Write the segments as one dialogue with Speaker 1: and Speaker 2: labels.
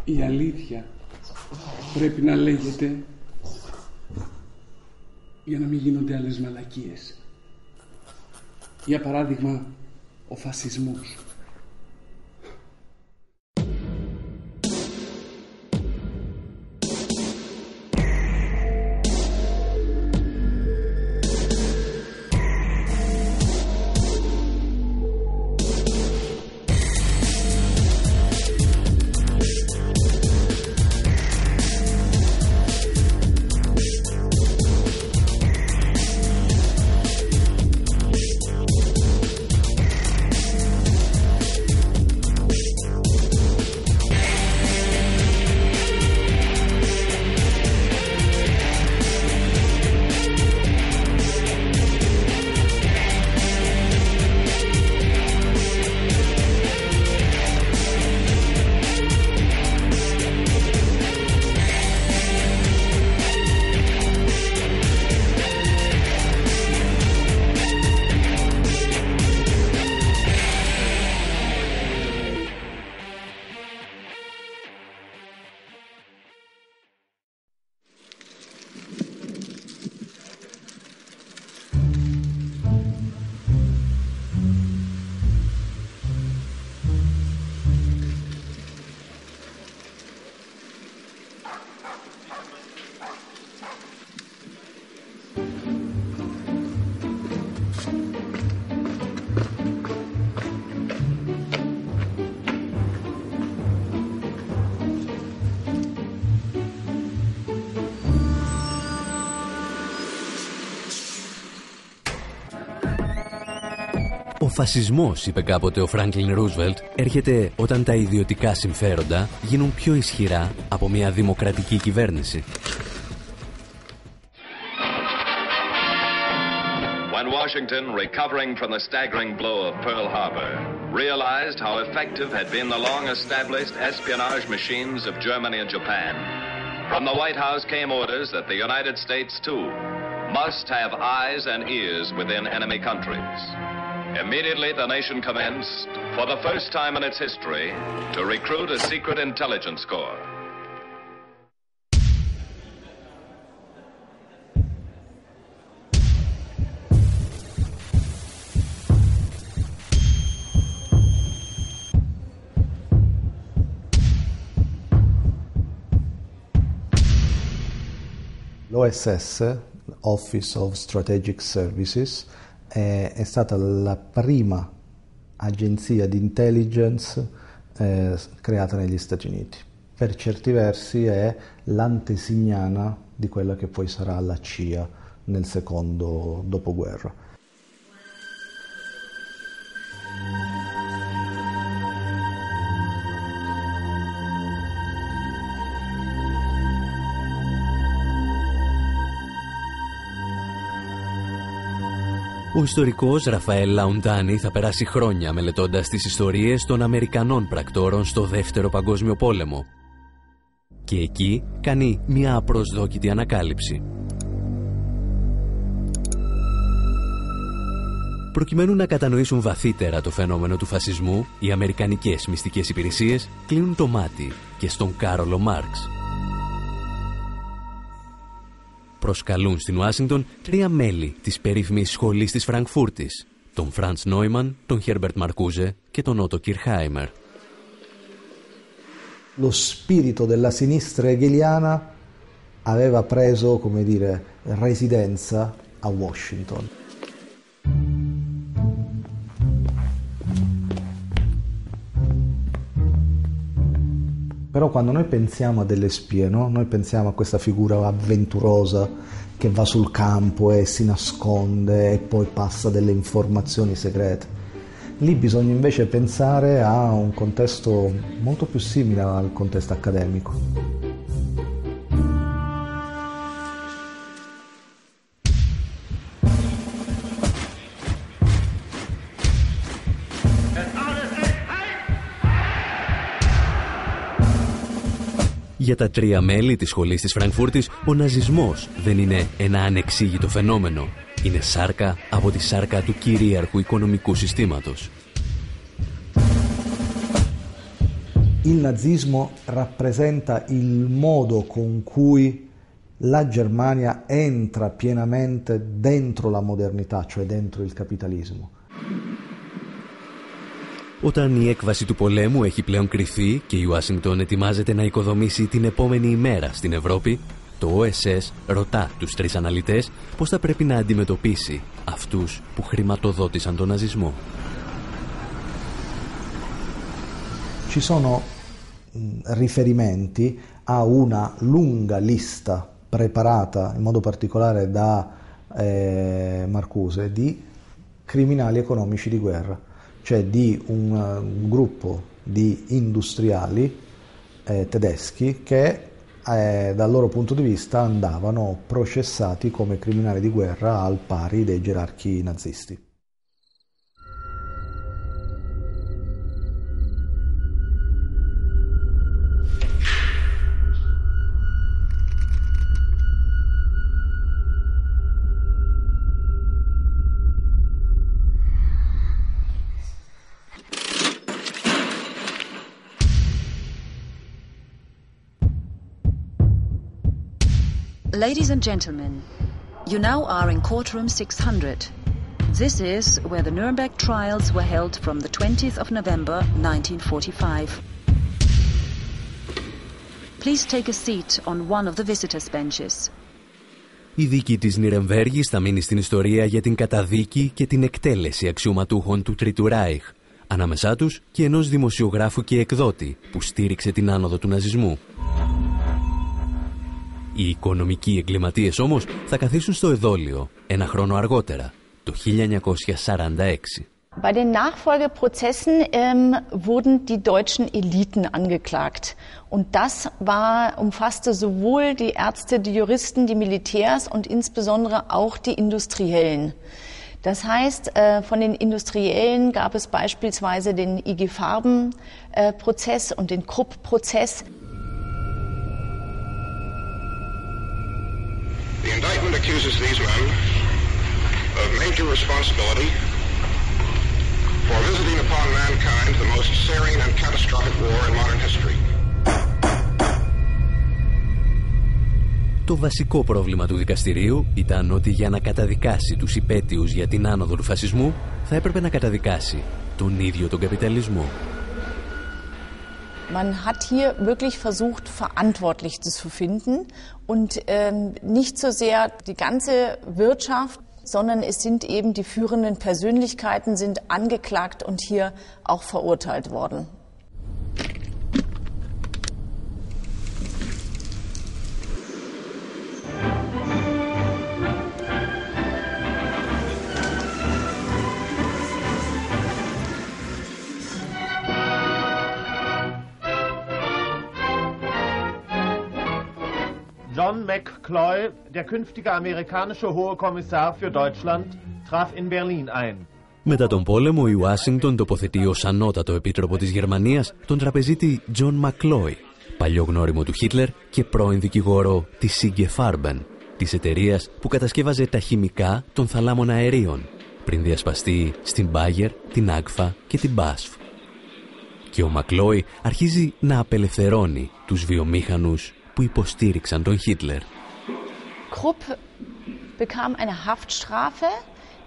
Speaker 1: Η αλήθεια πρέπει να λέγεται για να μην γίνονται άλλες μαλακίες. Για παράδειγμα, ο φασισμός.
Speaker 2: Ο φασισμός, είπε κάποτε ο Φράνκλιν Ρούσβελτ, έρχεται όταν τα ιδιωτικά συμφέροντα γίνουν πιο ισχυρά από μια δημοκρατική κυβέρνηση.
Speaker 3: When Washington, recovering from the staggering blow of Pearl Harbor, realized how effective had been the long-established espionage machines of Germany and Japan, from the White House came orders that the United States, too, must have eyes and ears within enemy countries. Immediately, the nation commenced, for the first time in its history, to recruit a secret intelligence corps.
Speaker 4: L'OSS, Office of Strategic Services, è stata la prima agenzia di intelligence creata negli Stati Uniti. Per certi versi è l'antesignana di quella che poi sarà la CIA nel secondo dopoguerra.
Speaker 2: Ο ιστορικός Ραφαέλ Λαουντάνι θα περάσει χρόνια μελετώντας τις ιστορίες των Αμερικανών πρακτόρων στο Δεύτερο Παγκόσμιο Πόλεμο. Και εκεί κάνει μια απροσδόκητη ανακάλυψη. Προκειμένου να κατανοήσουν βαθύτερα το φαινόμενο του φασισμού, οι αμερικανικές μυστικές υπηρεσίες κλείνουν το μάτι και στον Κάρολο Μάρξ. Προσκαλούν στην Ουάσιγκτον 3 μέλη της περίφημης σχολής της Φραγκφούρτης, τον Φραντς Νόιμαν, τον Χέρμπερτ Μαρκούζε και τον Ότο Κιρχάιμερ.
Speaker 4: Lo spirito della sinistra hegeliana aveva preso, come dire, residenza a Washington. Però quando noi pensiamo a delle spie, no? Noi pensiamo a questa figura avventurosa che va sul campo e si nasconde e poi passa delle informazioni segrete. Lì bisogna invece pensare a un contesto molto più simile al contesto accademico.
Speaker 2: Για τα 3 μέλη της σχολής της Φραγκφούρτης, ο ναζισμός δεν είναι ένα ανεξήγητο φαινόμενο. Είναι σάρκα από τη σάρκα του κυρίαρχου οικονομικού συστήματος.
Speaker 4: il nazismo rappresenta il modo con cui la Germania entra pienamente dentro la modernità, cioè dentro il capitalismo.
Speaker 2: Όταν η έκβαση του πολέμου έχει πλέον κριθεί και η Ουάσιγκτον ετοιμάζεται να οικοδομήσει την επόμενη ημέρα στην Ευρώπη, το OSS ρωτά τους τρεις αναλυτές πώς θα πρέπει να αντιμετωπίσει αυτούς που χρηματοδότησαν τον ναζισμό.
Speaker 4: Ci sono riferimenti a una lunga lista preparata in modo particolare da Marcuse di criminali economici di guerra, cioè di un gruppo di industriali tedeschi che dal loro punto di vista andavano processati come criminali di guerra al pari dei gerarchi nazisti.
Speaker 5: Ladies and gentlemen, you now are in courtroom 600. This is where the Nuremberg trials were held from the 20th of November 1945. Please take a seat on one of the visitors' benches.
Speaker 2: Η δίκη της Νιρεμβέργης θα μείνει στην ιστορία για την καταδίκη και την εκτέλεση αξιωματούχων του Τρίτου Ράιχ, ανάμεσά τους και ενός δημοσιογράφου και εκδότη που στήριξε την άνοδο του ναζισμού. Οι οικονομικοί εγκληματίες όμως θα καθίσουν στο εδόλιο ένα χρόνο αργότερα, το 1946.
Speaker 6: Bei den Nachfolgeprozessen wurden die deutschen Eliten angeklagt. Und das umfasste sowohl die Ärzte, die Juristen, die Militärs und insbesondere auch die Industriellen. Das heißt, von den Industriellen gab es beispielsweise den IG Farben-Prozess und den Krupp-Prozess.
Speaker 7: The indictment accuses these men of major responsibility for visiting upon mankind the most searing and catastrophic war in modern history.
Speaker 2: Το βασικό πρόβλημα του δικαστηρίου ήταν ότι για να καταδικάσει τους υπαίτιους για την άνοδο του φασισμού θα έπρεπε να καταδικάσει τον ίδιο τον καπιταλισμό.
Speaker 6: Man hat hier wirklich versucht, Verantwortliche zu finden und nicht so sehr die ganze Wirtschaft, sondern es sind eben die führenden Persönlichkeiten sind angeklagt und hier auch verurteilt worden.
Speaker 8: John McCloy, der künftige amerikanische Hohe Kommissar für Deutschland, traf in Berlin ein.
Speaker 2: Μετά τον πόλεμο, η Ουάσιγκτον τοποθετεί ως ανώτατο επίτροπο της Γερμανίας τον τραπεζίτη John McCloy, παλιό γνώριμο του Χίτλερ και πρώην δικηγόρο της IG Farben, της εταιρείας που κατασκεύαζε τα χημικά των θαλάμων αερίων, πριν διασπαστεί στην Bayer, την Agfa και την BASF. Και ο McCloy αρχίζει να απελευθερώνει τους βιομήχανους που υποστήριξαν τον Χίτλερ.
Speaker 6: Krupp bekam eine Haftstrafe,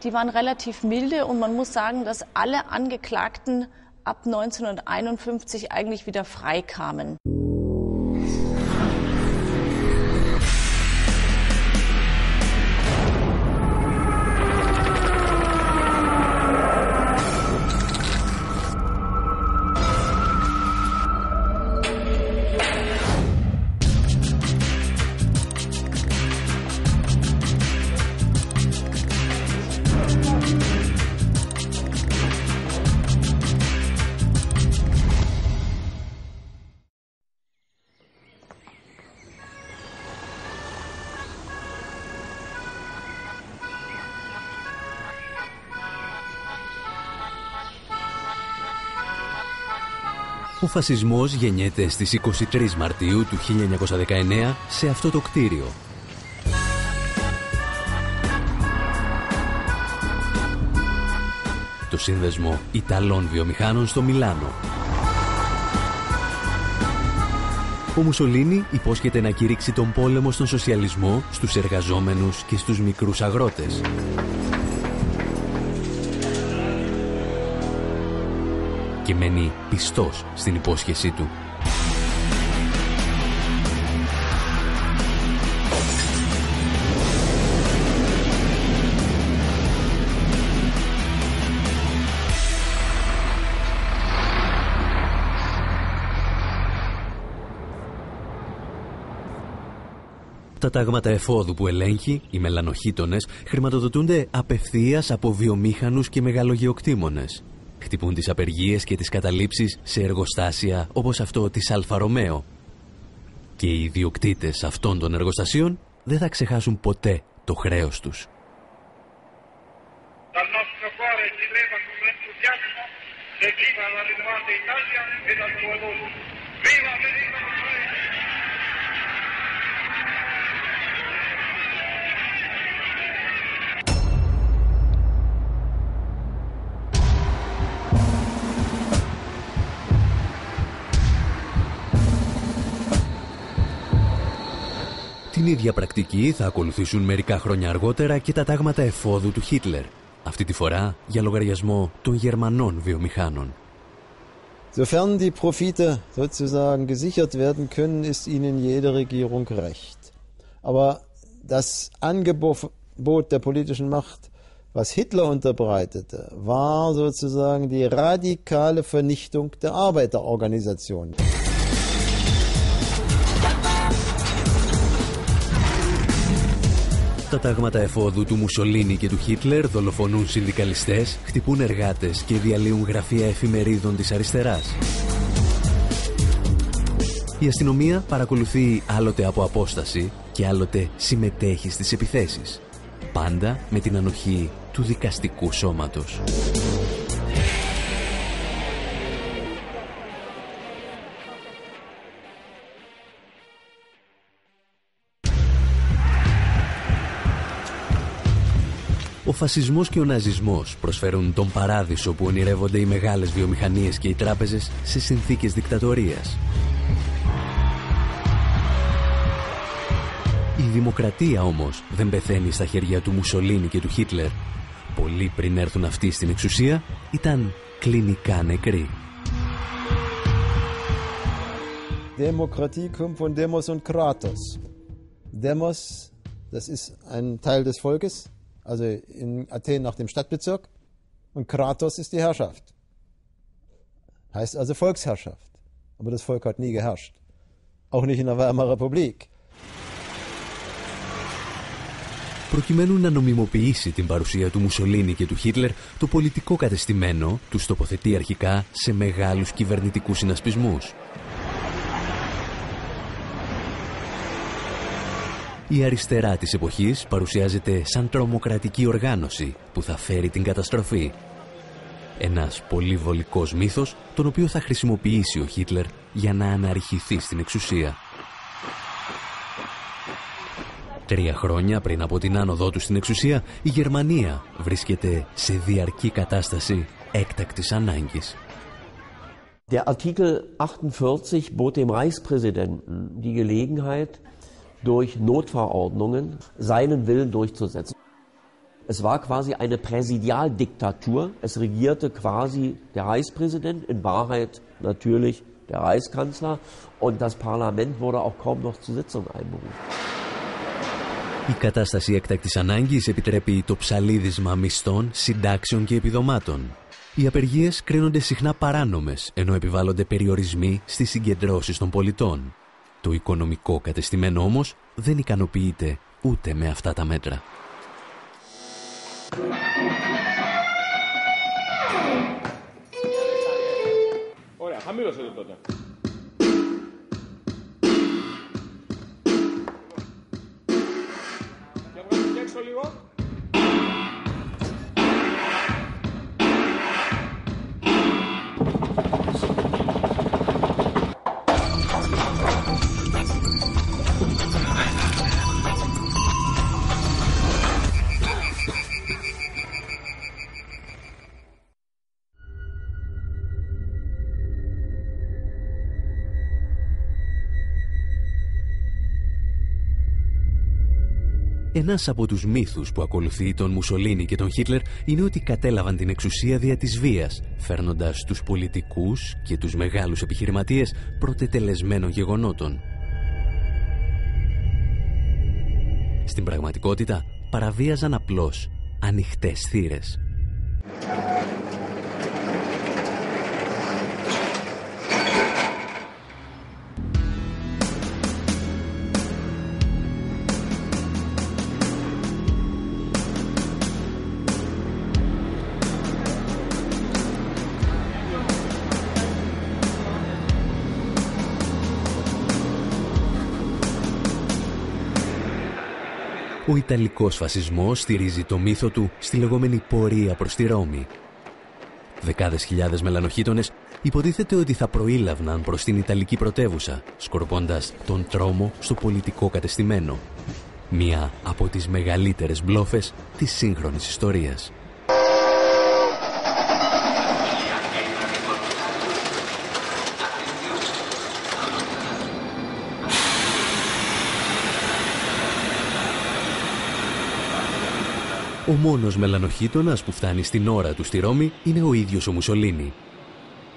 Speaker 6: die waren relativ milde und man muss sagen, dass alle Angeklagten ab 1951 eigentlich wieder freikamen.
Speaker 2: Ο φασισμός γεννιέται στις 23 Μαρτίου του 1919 σε αυτό το κτίριο. Το σύνδεσμο Ιταλών βιομηχάνων στο Μιλάνο. Ο Μουσολίνι υπόσχεται να κηρύξει τον πόλεμο στον σοσιαλισμό, στους εργαζόμενους και στους μικρούς αγρότες. Και μένει πιστός στην υπόσχεσή του. Τα τάγματα εφόδου που ελέγχει, οι μελανοχείτονες, χρηματοδοτούνται απευθείας από βιομήχανους και μεγαλογεωκτήμονες. Χτυπούν τις απεργίες και τις καταλήψεις σε εργοστάσια όπως αυτό της Αλφα Ρωμαίο. Και οι ιδιοκτήτες αυτών των εργοστασίων δεν θα ξεχάσουν ποτέ το χρέος τους. Την ίδια πρακτική θα ακολουθήσουν μερικά χρόνια αργότερα και τα τάγματα εφόδου του Χίτλερ. Αυτή τη φορά για λογαριασμό των Γερμανών βιομηχάνων.
Speaker 9: Sofern die Profite sozusagen gesichert werden können, ist ihnen jede Regierung recht. Aber das Angebot der politischen Macht, was Hitler unterbreitete, war sozusagen die radikale Vernichtung der Arbeiterorganisationen.
Speaker 2: Τα τάγματα εφόδου του Μουσολίνι και του Χίτλερ δολοφονούν συνδικαλιστές, χτυπούν εργάτες και διαλύουν γραφεία εφημερίδων της αριστεράς. Η αστυνομία παρακολουθεί άλλοτε από απόσταση και άλλοτε συμμετέχει στις επιθέσεις. Πάντα με την ανοχή του δικαστικού σώματος. Ο φασισμός και ο ναζισμός προσφέρουν τον παράδεισο που ονειρεύονται οι μεγάλες βιομηχανίες και οι τράπεζες σε συνθήκες δικτατορίας. Η δημοκρατία όμως δεν πεθαίνει στα χέρια του Μουσολίνι και του Χίτλερ. Πολύ πριν έρθουν αυτοί στην εξουσία, ήταν κλινικά νεκροί.
Speaker 9: Demokratie kommt von Demos und Kratos. Demos, das ist ein Teil des Volkes. Also in Athen nach dem Stadtbezirk, und Kratos ist die Herrschaft. Heißt also Volksherrschaft. Aber das Volk hat nie geherrscht. Auch nicht in der Weimarer Republik.
Speaker 2: Προκειμένου να νομιμοποιήσει την παρουσία του Μουσολίνι και του Χίτλερ, το πολιτικό κατεστημένο τους τοποθετεί αρχικά σε μεγάλους κυβερνητικούς συνασπισμούς. Η αριστερά της εποχής παρουσιάζεται σαν τρομοκρατική οργάνωση που θα φέρει την καταστροφή. Ένας πολύ βολικός μύθος, τον οποίο θα χρησιμοποιήσει ο Χίτλερ για να αναρριχηθεί στην εξουσία. 3 χρόνια πριν από την άνοδό του στην εξουσία, η Γερμανία βρίσκεται σε διαρκή κατάσταση έκτακτης ανάγκης.
Speaker 10: Der Artikel 48 bot dem Reichspräsidenten die Gelegenheit, durch Notverordnungen seinen Willen durchzusetzen. Es war quasi eine Präsidialdiktatur. Es regierte quasi der Reichspräsident, in Wahrheit natürlich der Reichskanzler, und das Parlament wurde auch kaum noch zur Sitzung einberufen.
Speaker 2: Η κατάσταση έκτακτης ανάγκης επιτρέπει το ψαλίδισμα μισθών, συντάξεων και επιδομάτων. Οι απεργίες κρίνονται συχνά παράνομες, ενώ επιβάλλονται περιορισμοί στις συγκεντρώσεις των πολιτών. Το οικονομικό κατεστημένο όμως δεν ικανοποιείται ούτε με αυτά τα μέτρα.
Speaker 11: Ωραία, χαμήλωσε το τότε. Για βγάλω και έξω λίγο.
Speaker 2: Ένας από τους μύθους που ακολουθεί τον Μουσολίνι και τον Χίτλερ είναι ότι κατέλαβαν την εξουσία δια της βίας, φέρνοντας τους πολιτικούς και τους μεγάλους επιχειρηματίες πρωτετελεσμένων γεγονότων. Στην πραγματικότητα, παραβίαζαν απλώς ανοιχτές θύρες. Ο Ιταλικός φασισμός στηρίζει το μύθο του στη λεγόμενη πορεία προς τη Ρώμη. Δεκάδες χιλιάδες μελανοχίτονες υποτίθεται ότι θα προήλαβναν προς την Ιταλική πρωτεύουσα, σκορπώντας τον τρόμο στο πολιτικό κατεστημένο. Μία από τις μεγαλύτερες μπλόφες της σύγχρονης ιστορίας. Ο μόνος μελανοχίτονας που φτάνει στην ώρα του στη Ρώμη είναι ο ίδιος ο Μουσολίνι.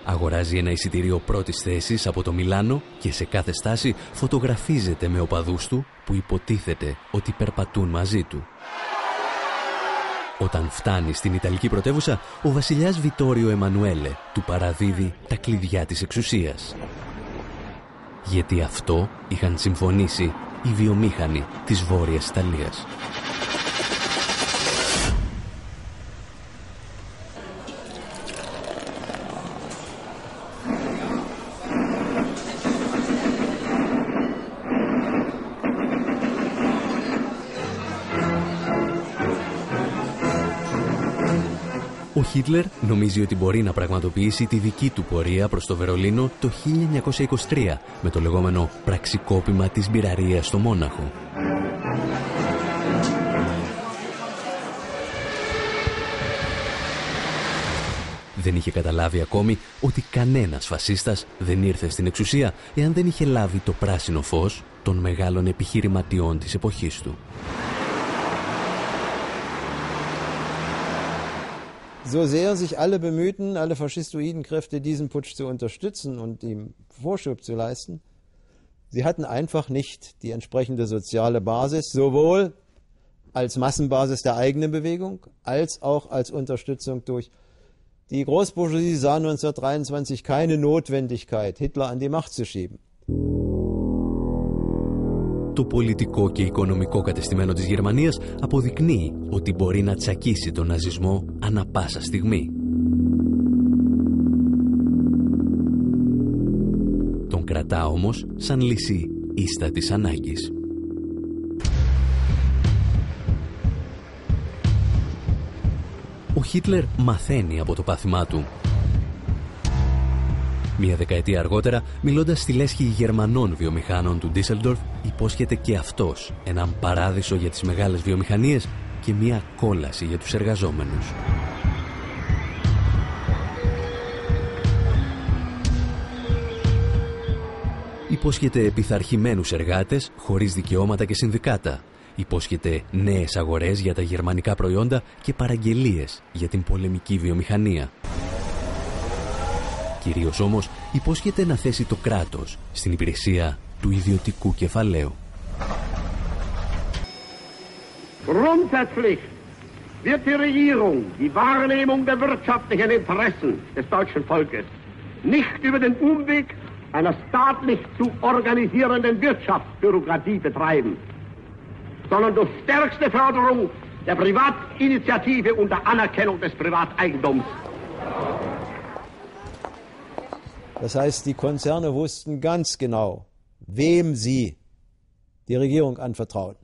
Speaker 2: Αγοράζει ένα εισιτήριο πρώτης θέσης από το Μιλάνο και σε κάθε στάση φωτογραφίζεται με οπαδούς του που υποτίθεται ότι περπατούν μαζί του. Όταν φτάνει στην Ιταλική πρωτεύουσα, ο βασιλιάς Βιτόριο Εμμανουέλε του παραδίδει τα κλειδιά της εξουσίας. Γιατί αυτό είχαν συμφωνήσει οι βιομήχανοι της Βόρειας Ιταλίας. Ο Χίτλερ νομίζει ότι μπορεί να πραγματοποιήσει τη δική του πορεία προς το Βερολίνο το 1923 με το λεγόμενο πραξικόπημα της μπειραρίας στο Μόναχο. Δεν είχε καταλάβει ακόμη ότι κανένας φασίστας δεν ήρθε στην εξουσία εάν δεν είχε λάβει το πράσινο φως των μεγάλων επιχειρηματιών της εποχής του.
Speaker 9: So sehr sich alle bemühten, alle faschistoiden Kräfte, diesen Putsch zu unterstützen und ihm Vorschub zu leisten, sie hatten einfach nicht die entsprechende soziale Basis, sowohl als Massenbasis der eigenen Bewegung, als auch als Unterstützung durch die Großbourgeoisie sah 1923 keine Notwendigkeit, Hitler an die Macht zu schieben.
Speaker 2: Το πολιτικό και οικονομικό κατεστημένο της Γερμανίας αποδεικνύει ότι μπορεί να τσακίσει τον ναζισμό ανά πάσα στιγμή. Τον κρατά όμως σαν λύση ίστατης ανάγκης. Ο Χίτλερ μαθαίνει από το πάθημά του. Μία δεκαετία αργότερα, μιλώντας στη λέσχη Γερμανών βιομηχάνων του Ντίσελντορφ, υπόσχεται και αυτός έναν παράδεισο για τις μεγάλες βιομηχανίες και μία κόλαση για τους εργαζόμενους. Υπόσχεται επιθαρχημένους εργάτες χωρίς δικαιώματα και συνδικάτα. Υπόσχεται νέες αγορές για τα γερμανικά προϊόντα και παραγγελίες για την πολεμική βιομηχανία. Κυρίως όμως υπόσχεται να θέσει το κράτος στην υπηρεσία του ιδιωτικού κεφαλαίου.
Speaker 12: Grundsätzlich wird die Regierung die Wahrnehmung der wirtschaftlichen Interessen des deutschen Volkes nicht über den Umweg einer staatlich zu organisierenden Wirtschaftsbürokratie betreiben, sondern durch stärkste Förderung der Privatinitiative und der Anerkennung des Privateigentums.
Speaker 9: Das heißt, die Konzerne wussten ganz genau, wem sie die Regierung anvertrauen.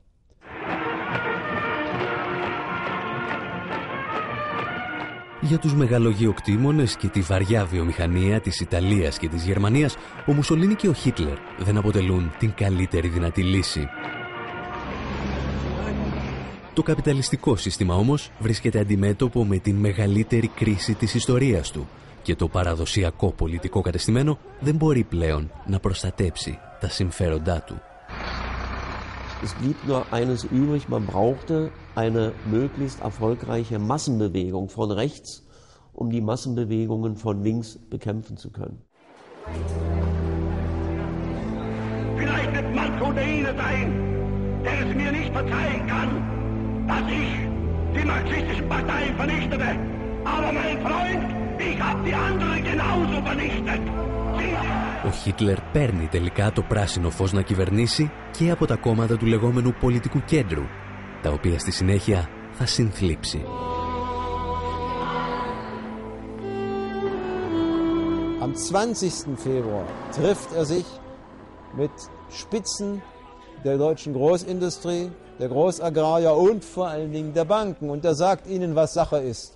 Speaker 2: Για τους μεγαλογεωκτήμονες και τη βαριά βιομηχανία της Ιταλίας και της Γερμανίας, ο Μουσολίνι και ο Χίτλερ δεν αποτελούν την καλύτερη δυνατή λύση. Το καπιταλιστικό σύστημα όμως βρίσκεται αντιμέτωπο με την μεγαλύτερη κρίση της ιστορίας του και το παραδοσιακό πολιτικό κατεστημένο δεν μπορεί πλέον να προστατέψει τα συμφέροντά του.
Speaker 10: Es blieb nur eines übrig, man brauchte eine möglichst erfolgreiche Massenbewegung von rechts, um die Massenbewegungen von links bekämpfen zu können.
Speaker 12: Vielleicht wird Malko der Ihne sein, der es mir nicht verzeihen kann, dass ich die marxistischen Parteien vernichtete. Aber mein Freund, ich habe die anderen genauso vernichtet.
Speaker 2: Ο Χίτλερ παίρνει τελικά το πράσινο φως να κυβερνήσει και από τα κόμματα του λεγόμενου πολιτικού κέντρου, τα οποία στη συνέχεια θα συνθλίψει.
Speaker 9: Am 20. Februar trifft er sich mit Spitzen der deutschen Großindustrie, der Großagrarier und vor allen Dingen der Banken. Und er sagt ihnen, was Sache ist.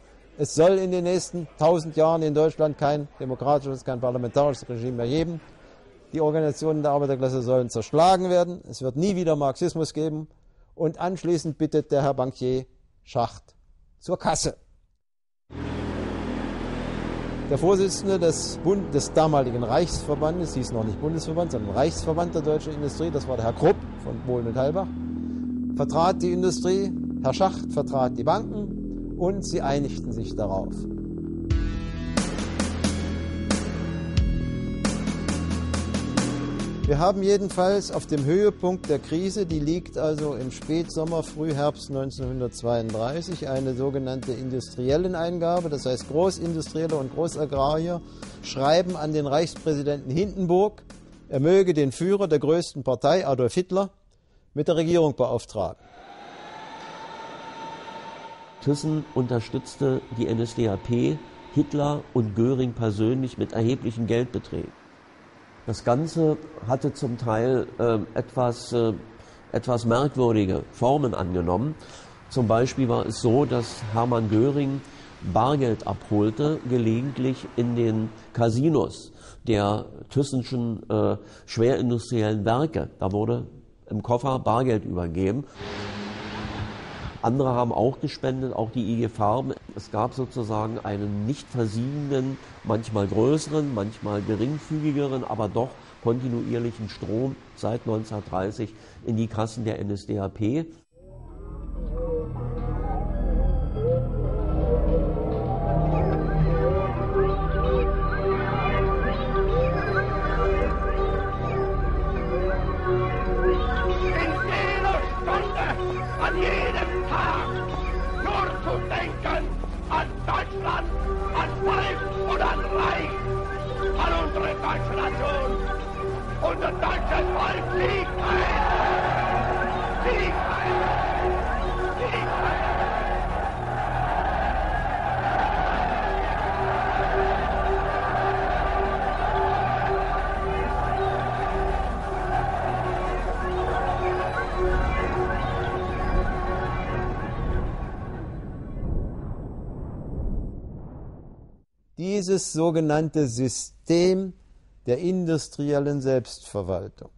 Speaker 9: Es soll in den nächsten 1000 Jahren in Deutschland kein demokratisches, kein parlamentarisches Regime mehr geben. Die Organisationen der Arbeiterklasse sollen zerschlagen werden. Es wird nie wieder Marxismus geben. Und anschließend bittet der Herr Bankier Schacht zur Kasse. Der Vorsitzende des damaligen Reichsverbandes, hieß noch nicht Bundesverband, sondern Reichsverband der deutschen Industrie, das war der Herr Krupp von Bohlen und Halbach, vertrat die Industrie, Herr Schacht vertrat die Banken und sie einigten sich darauf. Wir haben jedenfalls auf dem Höhepunkt der Krise, die liegt also im Spätsommer, Frühherbst 1932, eine sogenannte Industrielleneingabe, das heißt Großindustrielle und Großagrarier schreiben an den Reichspräsidenten Hindenburg, er möge den Führer der größten Partei, Adolf Hitler, mit der Regierung beauftragen.
Speaker 10: Thyssen unterstützte die NSDAP, Hitler und Göring persönlich mit erheblichen Geldbeträgen. Das Ganze hatte zum Teil etwas merkwürdige Formen angenommen. Zum Beispiel war es so, dass Hermann Göring Bargeld abholte, gelegentlich in den Casinos der thyssenschen schwerindustriellen Werke. Da wurde im Koffer Bargeld übergeben. Andere haben auch gespendet, auch die IG Farben. Es gab sozusagen einen nicht versiegenden, manchmal größeren, manchmal geringfügigeren, aber doch kontinuierlichen Strom seit 1930 in die Kassen der NSDAP.
Speaker 12: An jedem Tag nur zu denken an Deutschland, an Volk und an Reich, an unsere deutsche Nation. Unser deutsches Volk liegt ein! Liegt ein! Liegt ein!
Speaker 9: Dieses sogenannte System der industriellen Selbstverwaltung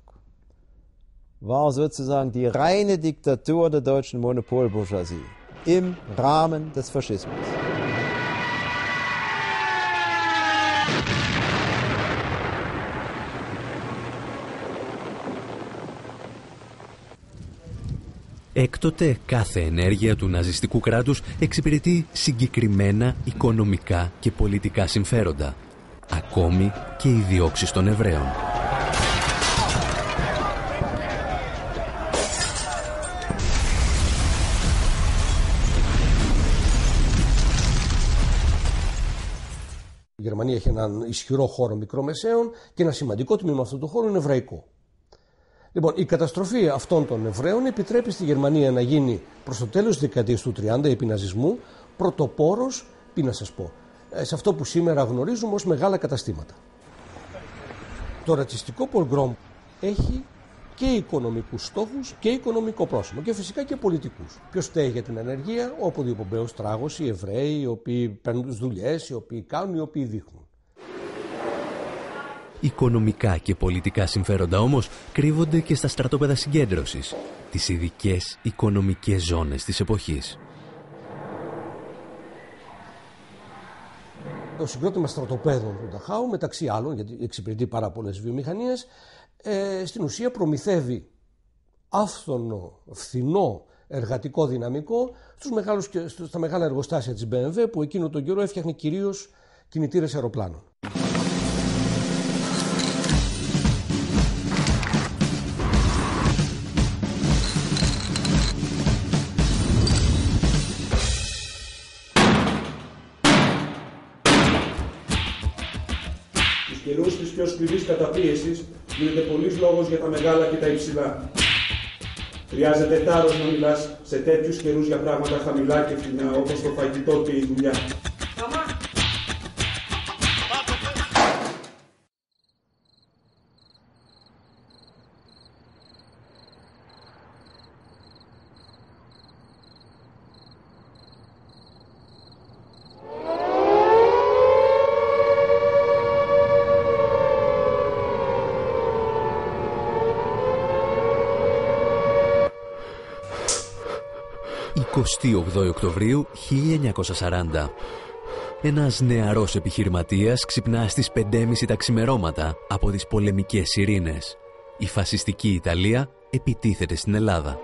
Speaker 9: war sozusagen die reine Diktatur der deutschen Monopolbourgeoisie im Rahmen des Faschismus.
Speaker 2: Έκτοτε κάθε ενέργεια του ναζιστικού κράτους εξυπηρετεί συγκεκριμένα οικονομικά και πολιτικά συμφέροντα, ακόμη και οι διώξεις των Εβραίων.
Speaker 13: Η Γερμανία έχει έναν ισχυρό χώρο μικρομεσαίων και ένα σημαντικό τμήμα αυτού του χώρου είναι εβραϊκό. Λοιπόν, η καταστροφή αυτών των Εβραίων επιτρέπει στη Γερμανία να γίνει προς το τέλος της δεκαετίας του 30 επί ναζισμού πρωτοπόρος, τι να σας πω, σε αυτό που σήμερα γνωρίζουμε ως μεγάλα καταστήματα. Το ρατσιστικό πογκρόμ έχει και οικονομικούς στόχους και οικονομικό πρόσημο και φυσικά και πολιτικούς. Ποιος φταίει για την ανεργία? Ο αποδιοπομπαίος τράγος, οι Εβραίοι, οι οποίοι παίρνουν τις δουλειές, οι οποίοι κάνουν, οι οποίοι δείχνουν.
Speaker 2: Οικονομικά και πολιτικά συμφέροντα όμως κρύβονται και στα στρατόπεδα συγκέντρωσης, τις ειδικές οικονομικές ζώνες της εποχής.
Speaker 13: Το συγκρότημα στρατοπέδων του Νταχάου, μεταξύ άλλων, γιατί εξυπηρετεί πάρα πολλές βιομηχανίες, στην ουσία προμηθεύει άφθονο, φθηνό εργατικό δυναμικό στα μεγάλα εργοστάσια της BMW, που εκείνο τον καιρό έφτιαχνε κυρίως κινητήρες αεροπλάνων.
Speaker 11: Στους καιρούς της πιο σκληρής καταπίεσης γίνεται πολύς λόγος για τα μεγάλα και τα υψηλά. Χρειάζεται θάρρος να μιλάς σε τέτοιους καιρούς για πράγματα χαμηλά και φθηνά, όπως το φαγητό και η δουλειά.
Speaker 2: «28 Οκτωβρίου 1940. Ένας νεαρός επιχειρηματίας ξυπνά στις 5:30 τα ξημερώματα από τις πολεμικές σιρήνες. Η φασιστική Ιταλία επιτίθεται στην Ελλάδα.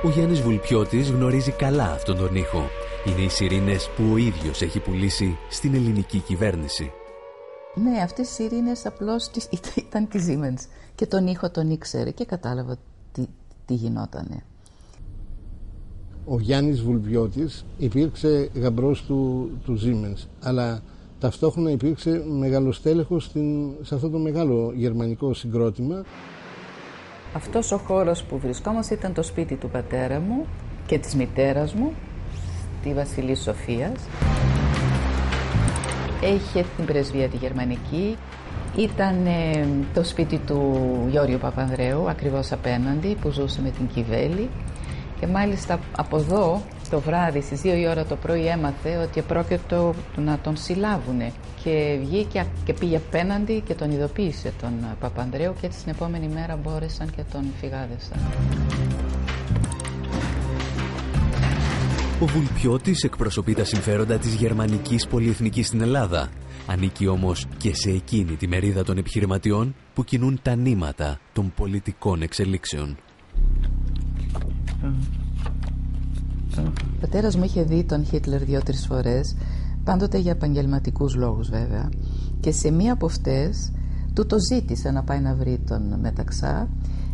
Speaker 2: Ο Γιάννης Βουλπιώτης γνωρίζει καλά αυτόν τον ήχο. Είναι οι σιρήνες που ο ίδιος έχει πουλήσει στην ελληνική κυβέρνηση.
Speaker 14: Ναι, αυτές οι σιρήνες απλώς ήταν τη Siemens και τον ήχο τον ήξερε και κατάλαβα τι γινότανε.
Speaker 15: Ο Γιάννης Βουλπιώτης υπήρξε γαμπρός του Siemens, αλλά ταυτόχρονα υπήρξε μεγαλοστέλεχος σε αυτό το μεγάλο γερμανικό συγκρότημα.
Speaker 14: Αυτός ο χώρος που βρισκόμαστε ήταν το σπίτι του πατέρα μου και της μητέρας μου, τη Βασιλής Σοφίας. Είχε την πρεσβεία τη γερμανική, ήταν το σπίτι του Γιώργου Παπανδρέου, ακριβώς απέναντι, που ζούσε με την Κιβέλη, και μάλιστα από εδώ το βράδυ στις 2 η ώρα το πρωί έμαθε ότι επρόκειτο να τον συλλάβουνε και βγήκε και πήγε απέναντι και τον ειδοποίησε τον Παπανδρέου και έτσι την επόμενη μέρα μπόρεσαν και τον φυγάδευσαν.
Speaker 2: Ο Βουλπιώτης εκπροσωπεί τα συμφέροντα της γερμανικής πολυεθνικής στην Ελλάδα. Ανήκει όμως και σε εκείνη τη μερίδα των επιχειρηματιών που κινούν τα νήματα των πολιτικών εξελίξεων.
Speaker 14: Ο πατέρας μου είχε δει τον Χίτλερ 2-3 φορές, πάντοτε για επαγγελματικούς λόγους βέβαια, και σε μία από αυτές του το ζήτησε να πάει να βρει τον Μεταξά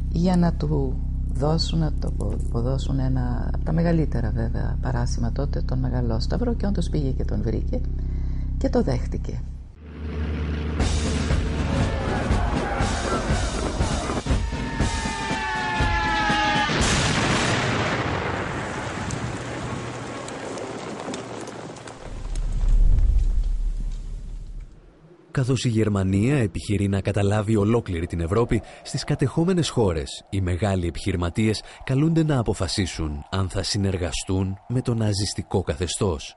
Speaker 14: για να του αποδώσουν ένα από τα μεγαλύτερα βέβαια παράσημα τότε, τον Μεγαλόσταυρο, και όντως πήγε και τον βρήκε και το δέχτηκε.
Speaker 2: Καθώς η Γερμανία επιχειρεί να καταλάβει ολόκληρη την Ευρώπη, στις κατεχόμενες χώρες οι μεγάλοι επιχειρηματίες καλούνται να αποφασίσουν αν θα συνεργαστούν με το ναζιστικό καθεστώς.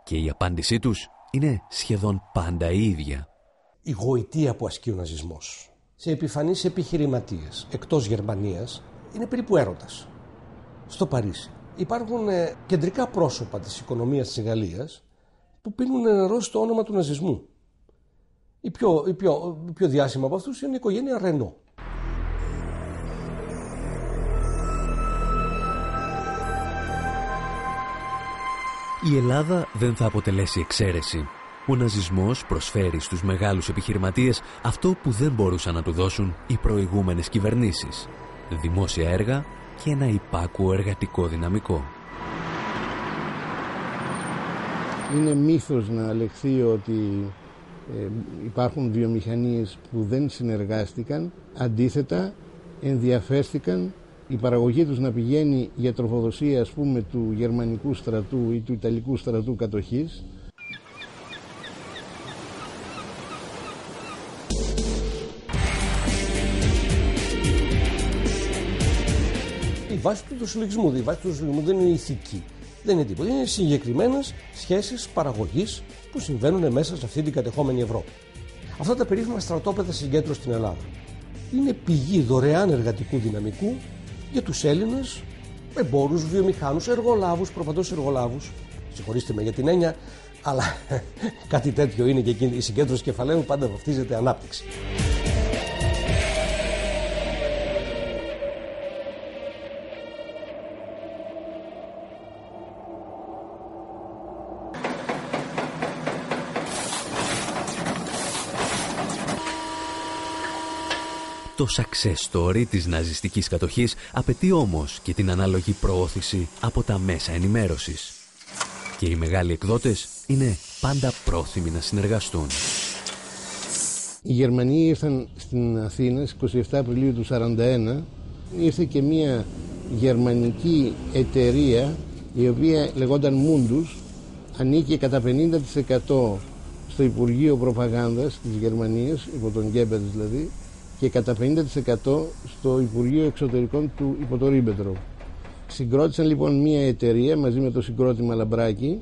Speaker 2: Και η απάντησή τους είναι σχεδόν πάντα η ίδια.
Speaker 13: Η γοητεία που ασκεί ο ναζισμός σε επιφανείς επιχειρηματίες εκτός Γερμανίας είναι περίπου έρωτας. Στο Παρίσι υπάρχουν κεντρικά πρόσωπα της οικονομίας της Γαλλίας που πίνουν νερό στο όνομα του ναζισμού. Η πιο διάσημα από αυτούς είναι η οικογένεια Ρενό.
Speaker 2: Η Ελλάδα δεν θα αποτελέσει εξαίρεση. Ο ναζισμός προσφέρει στους μεγάλους επιχειρηματίες αυτό που δεν μπορούσαν να του δώσουν οι προηγούμενες κυβερνήσεις: δημόσια έργα και ένα υπάκουο εργατικό δυναμικό.
Speaker 15: Είναι μύθος να λεχθεί ότι υπάρχουν βιομηχανίες που δεν συνεργάστηκαν, αντίθετα ενδιαφέρθηκαν η παραγωγή τους να πηγαίνει για τροφοδοσία, ας πούμε, του γερμανικού στρατού ή του ιταλικού στρατού κατοχής.
Speaker 13: Η βάση του συλλογισμού δεν είναι ηθική, δεν είναι τίποτα, είναι συγκεκριμένες σχέσεις παραγωγής που συμβαίνουν μέσα σε αυτή την κατεχόμενη Ευρώπη. Αυτά τα περίφημα στρατόπεδα συγκέντρωσης στην Ελλάδα είναι πηγή δωρεάν εργατικού δυναμικού για τους Έλληνες εμπόρους, βιομηχάνους, εργολάβους, προπαντός εργολάβους, Συγχωρήστε με για την έννοια, αλλά κάτι τέτοιο είναι και η συγκέντρωση κεφαλαίου πάντα βαφτίζεται ανάπτυξη.
Speaker 2: Το success story της ναζιστικής κατοχής απαιτεί όμως και την ανάλογη προώθηση από τα μέσα ενημέρωσης. Και οι μεγάλοι εκδότες είναι πάντα πρόθυμοι να συνεργαστούν.
Speaker 15: Οι Γερμανοί ήρθαν στην Αθήνα στις 27 Απριλίου του 1941. Ήρθε και μια γερμανική εταιρεία η οποία λεγόταν Mundus, ανήκε κατά 50% στο Υπουργείο Προπαγάνδας της Γερμανίας, υπό τον Γκέμπελς δηλαδή, και κατά 50% στο Υπουργείο Εξωτερικών του υπό το Ρίμπεντροπ. Συγκρότησαν λοιπόν μια εταιρεία μαζί με το συγκρότημα Λαμπράκη,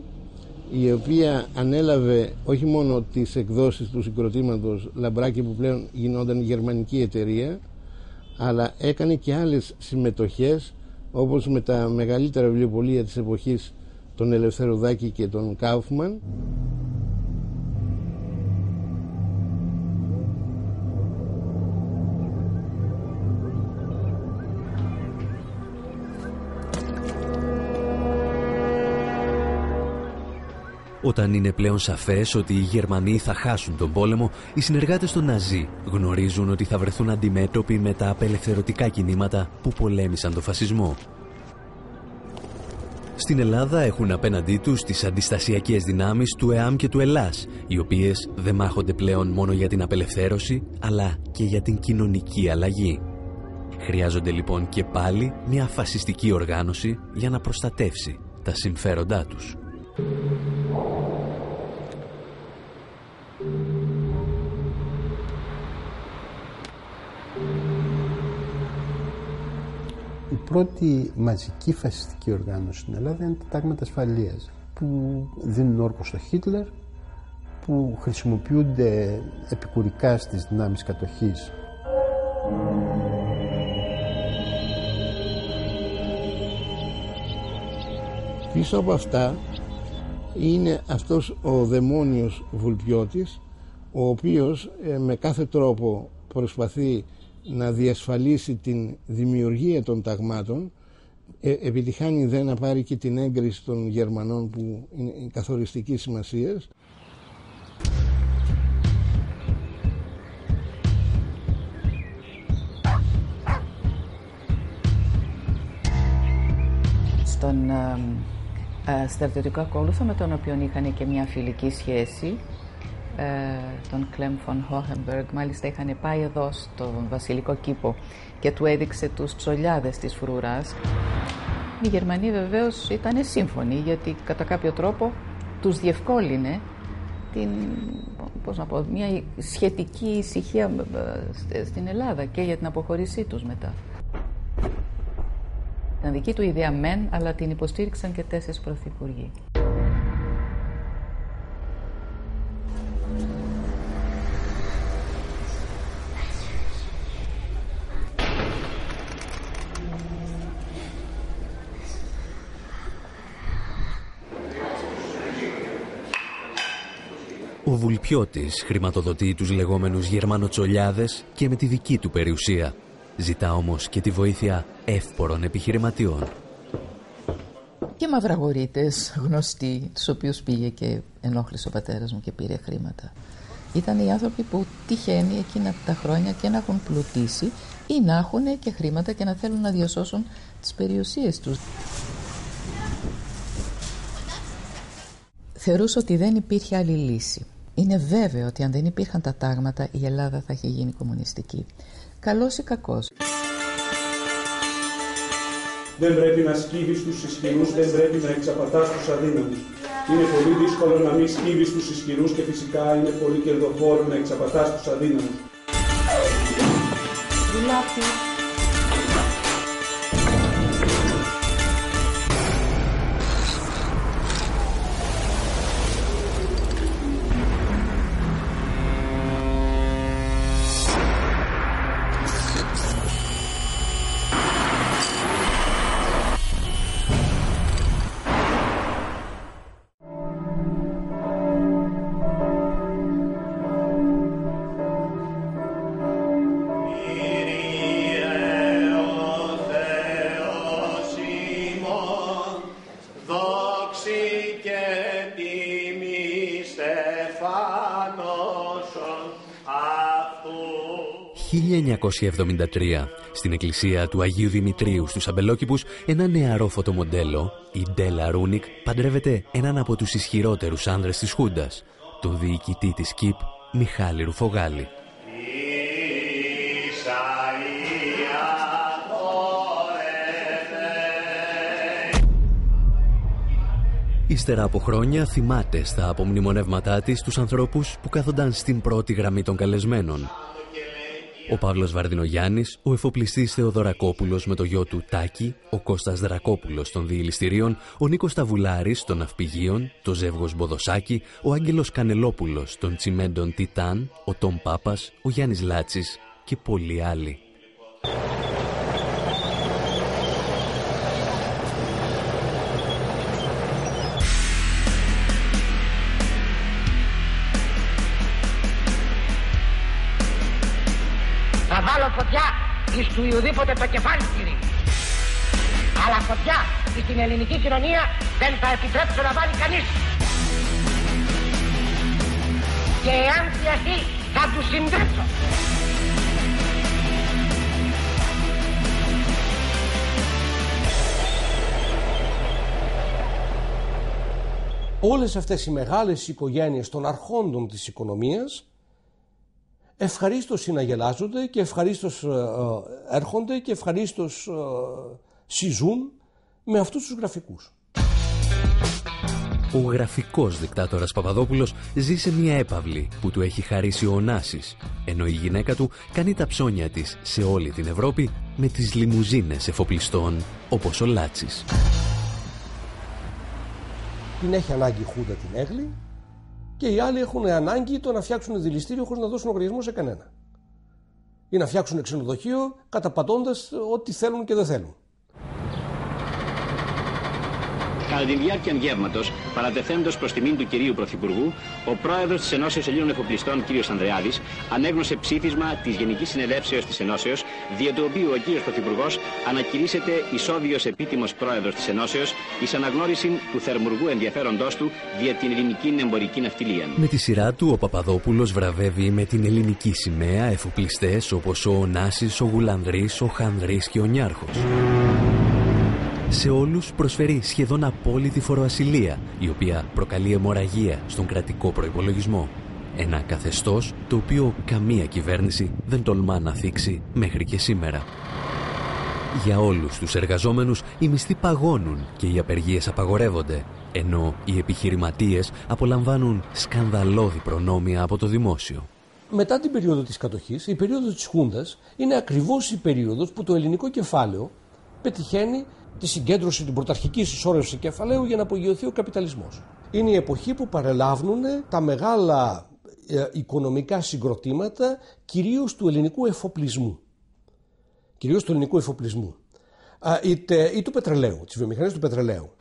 Speaker 15: η οποία ανέλαβε όχι μόνο τις εκδόσεις του συγκροτήματος Λαμπράκη που πλέον γινόταν γερμανική εταιρεία, αλλά έκανε και άλλες συμμετοχές, όπως με τα μεγαλύτερα βιβλιοπωλεία της εποχής, τον Ελευθεροδάκη και τον Κάουφμαν.
Speaker 2: Όταν είναι πλέον σαφές ότι οι Γερμανοί θα χάσουν τον πόλεμο, οι συνεργάτες των Ναζί γνωρίζουν ότι θα βρεθούν αντιμέτωποι με τα απελευθερωτικά κινήματα που πολέμησαν τον φασισμό. Στην Ελλάδα έχουν απέναντί τους τις αντιστασιακές δυνάμεις του ΕΑΜ και του ΕΛΑΣ, οι οποίες δεν μάχονται πλέον μόνο για την απελευθέρωση, αλλά και για την κοινωνική αλλαγή. Χρειάζονται λοιπόν και πάλι μια φασιστική οργάνωση για να προστατεύσει τα συμφέροντά τους.
Speaker 16: Η πρώτη μαζική φασιστική οργάνωση στην Ελλάδα είναι τα τάγματα ασφαλείας, που δίνουν όρκο στο Χίτλερ, που χρησιμοποιούνται επικουρικά στις δυνάμεις κατοχής.
Speaker 15: Πίσω από αυτά είναι αυτός ο δαιμόνιος Βουλπιώτης, ο οποίος με κάθε τρόπο προσπαθεί να διασφαλίσει την δημιουργία των ταγμάτων, επιτυχάνει δε να πάρει και την έγκριση των Γερμανών που είναι καθοριστικής σημασίας.
Speaker 14: Στον στρατιωτικό ακόλουθο, με τον οποίο είχαν και μια φιλική σχέση, τον Κλέμ φον Χόχενμπεργκ, μάλιστα είχαν πάει εδώ στον Βασιλικό Κήπο και του έδειξε τους τσολιάδες της φρουράς. Οι Γερμανοί βεβαίως ήταν σύμφωνοι, γιατί κατά κάποιο τρόπο τους διευκόλυνε μια σχετική ησυχία στην Ελλάδα και για την αποχώρησή τους μετά. Ήταν δική του ιδέα μεν, αλλά την υποστήριξαν και 4 πρωθυπουργοί.
Speaker 2: Ο Βουλπιώτης χρηματοδοτεί τους λεγόμενους Γερμανοτσολιάδες και με τη δική του περιουσία. Ζητά όμως και τη βοήθεια εύπορων επιχειρηματιών.
Speaker 14: Και μαυραγορείτες γνωστοί, τους οποίους πήγε και ενόχλησε ο πατέρας μου και πήρε χρήματα. Ήταν οι άνθρωποι που τυχαίνει εκείνα τα χρόνια και να έχουν πλουτίσει ή να έχουν και χρήματα και να θέλουν να διασώσουν τις περιουσίες τους. Θεωρούσα ότι δεν υπήρχε άλλη λύση. Είναι βέβαιο ότι αν δεν υπήρχαν τα τάγματα, η Ελλάδα θα είχε γίνει κομμουνιστική. Καλός ή κακός.
Speaker 11: Δεν πρέπει να σκύβεις τους ισχυρούς, δεν πρέπει να εξαπατάς τους αδύναμους. Είναι πολύ δύσκολο να μην σκύβεις τους ισχυρούς και φυσικά είναι πολύ κερδοφόρο να εξαπατάς τους αδύναμους.
Speaker 2: 1973, στην εκκλησία του Αγίου Δημητρίου στους Αμπελόκηπους, ένα νεαρό φωτομοντέλο, η Ντέλα Ρούνικ, παντρεύεται έναν από τους ισχυρότερους άνδρες της Χούντας, τον διοικητή της ΚΙΠ, Μιχάλη Ρουφογάλη. Ύστερα από χρόνια θυμάται στα απομνημονεύματά της τους ανθρώπους που κάθονταν στην πρώτη γραμμή των καλεσμένων. Ο Παύλος Βαρδινογιάννης, ο εφοπλιστής Θεοδωρακόπουλος με το γιο του Τάκη, ο Κώστας Δρακόπουλος των διελιστηρίων, ο Νίκος Ταβουλάρης των ναυπηγείων, το Ζεύγος Μποδοσάκη, ο Άγγελος Κανελόπουλος των τσιμέντων Τιτάν, ο Τόμ Πάπας, ο Γιάννης Λάτσης και πολλοί άλλοι.
Speaker 17: Θα βάλω φωτιά εις του ουδήποτε το κεφάλι κύριε. Αλλά φωτιά στην ελληνική κοινωνία δεν θα επιτρέψω να βάλει κανείς. Και εάν χρειαστεί θα τους συντρέψω.
Speaker 13: Όλες αυτές οι μεγάλες οικογένειες των αρχόντων της οικονομίας ευχαρίστως συναγελάζονται και ευχαρίστως έρχονται και ευχαρίστως συζούν με αυτούς τους γραφικούς.
Speaker 2: Ο γραφικός δικτάτορας Παπαδόπουλος ζει σε μια έπαυλη που του έχει χαρίσει ο Ωνάσης, ενώ η γυναίκα του κάνει τα ψώνια της σε όλη την Ευρώπη με τις λιμουζίνες εφοπλιστών όπως ο Λάτσης.
Speaker 13: Την έχει ανάγκη η Χούντα την έγλη και οι άλλοι έχουν ανάγκη το να φτιάξουν δηληστήριο χωρίς να δώσουν λογαριασμό σε κανένα. Ή να φτιάξουν ξενοδοχείο καταπατώντας ό,τι θέλουν και δεν θέλουν.
Speaker 18: Κατά τη διάρκεια γεύματος, παρατεθέντος προς τιμήν του κυρίου Πρωθυπουργού, ο πρόεδρος της Ενώσεως Ελλήνων Εφοπλιστών, κ. Ανδρεάδης, ανέγνωσε ψήφισμα της Γενικής Συνελεύσεως της Ενώσεως, δια του οποίου ο κ. Πρωθυπουργός ανακηρύσσεται ισόβιος επίτιμος πρόεδρος της Ενώσεως, εις αναγνώριση του θερμουργού ενδιαφέροντός του δια την ελληνική εμπορική ναυτιλία.
Speaker 2: Με τη σειρά του, ο Παπαδόπουλος βραβεύει με την ελληνική σημαία εφοπλιστές όπως ο Ωνάσης, ο Γουλανδρής, ο Χανδρής και ο Νιάρχος. Σε όλους προσφέρει σχεδόν απόλυτη φοροασυλία, η οποία προκαλεί αιμορραγία στον κρατικό προϋπολογισμό. Ένα καθεστώς το οποίο καμία κυβέρνηση δεν τολμά να θίξει μέχρι και σήμερα. Για όλους τους εργαζόμενους οι μισθοί παγώνουν και οι απεργίες απαγορεύονται, ενώ οι επιχειρηματίες απολαμβάνουν σκανδαλώδη προνόμια από το δημόσιο.
Speaker 13: Μετά την περίοδο της κατοχής, η περίοδος της Χούντας είναι ακριβώς η περίοδος που το ελληνικό κεφάλαιο πετυχαίνει τη συγκέντρωση, την πρωταρχική συσσόρευση κεφαλαίου για να απογειωθεί ο καπιταλισμός. Είναι η εποχή που παρελάβουν τα μεγάλα οικονομικά συγκροτήματα, κυρίως του ελληνικού εφοπλισμού. Κυρίως του ελληνικού εφοπλισμού. Ή του πετρελαίου, της βιομηχανίας του πετρελαίου.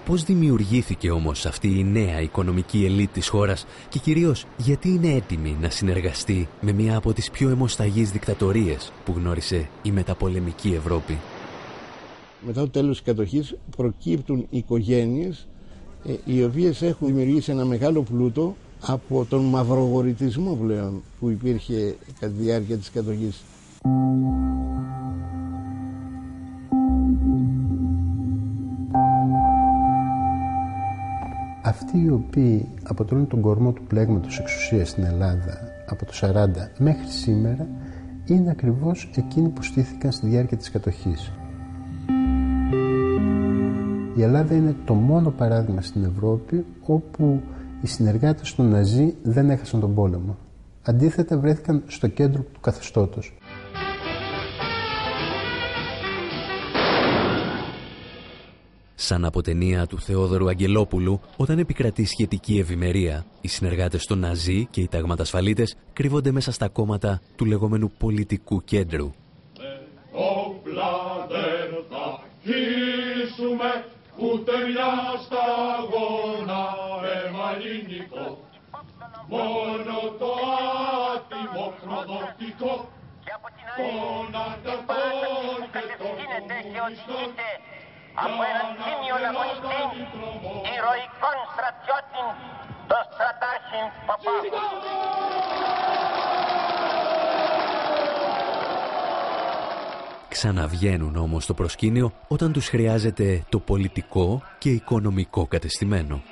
Speaker 2: Πώς δημιουργήθηκε όμως αυτή η νέα οικονομική ελίτ της χώρας και κυρίως γιατί είναι έτοιμη να συνεργαστεί με μια από τις πιο αιμοσταγείς δικτατορίες που γνώρισε η μεταπολεμική Ευρώπη.
Speaker 15: Μετά το τέλος της κατοχής προκύπτουν οικογένειες οι οποίες έχουν δημιουργήσει ένα μεγάλο πλούτο από τον μαυρογορητισμό πλέον που υπήρχε κατά τη διάρκεια της κατοχής.
Speaker 16: Αυτοί οι οποίοι αποτελούν τον κορμό του πλέγματος εξουσίας στην Ελλάδα από το 40 μέχρι σήμερα είναι ακριβώς εκείνοι που στήθηκαν στη διάρκεια της κατοχής. Η Ελλάδα είναι το μόνο παράδειγμα στην Ευρώπη όπου οι συνεργάτες των Ναζί δεν έχασαν τον πόλεμο. Αντίθετα βρέθηκαν στο κέντρο του καθεστώτος.
Speaker 2: Σαν από ταινία του Θεόδωρου Αγγελόπουλου, όταν επικρατεί σχετική ευημερία, οι συνεργάτες των Ναζί και οι ταγματασφαλίτες κρύβονται μέσα στα κόμματα του λεγόμενου πολιτικού κέντρου.
Speaker 19: Ούτε μια σταγόνα αίμα ελληνικό, μόνο το άτιμο προδοτικό των ανταρτών και των κομμουνιστών
Speaker 17: από έναν τίμιον αγωνιστή, ηρωικών στρατιώτην, τον στρατάρχην Παπά.
Speaker 2: ξαναβγαίνουν όμως στο προσκήνιο όταν τους χρειάζεται το πολιτικό και οικονομικό κατεστημένο.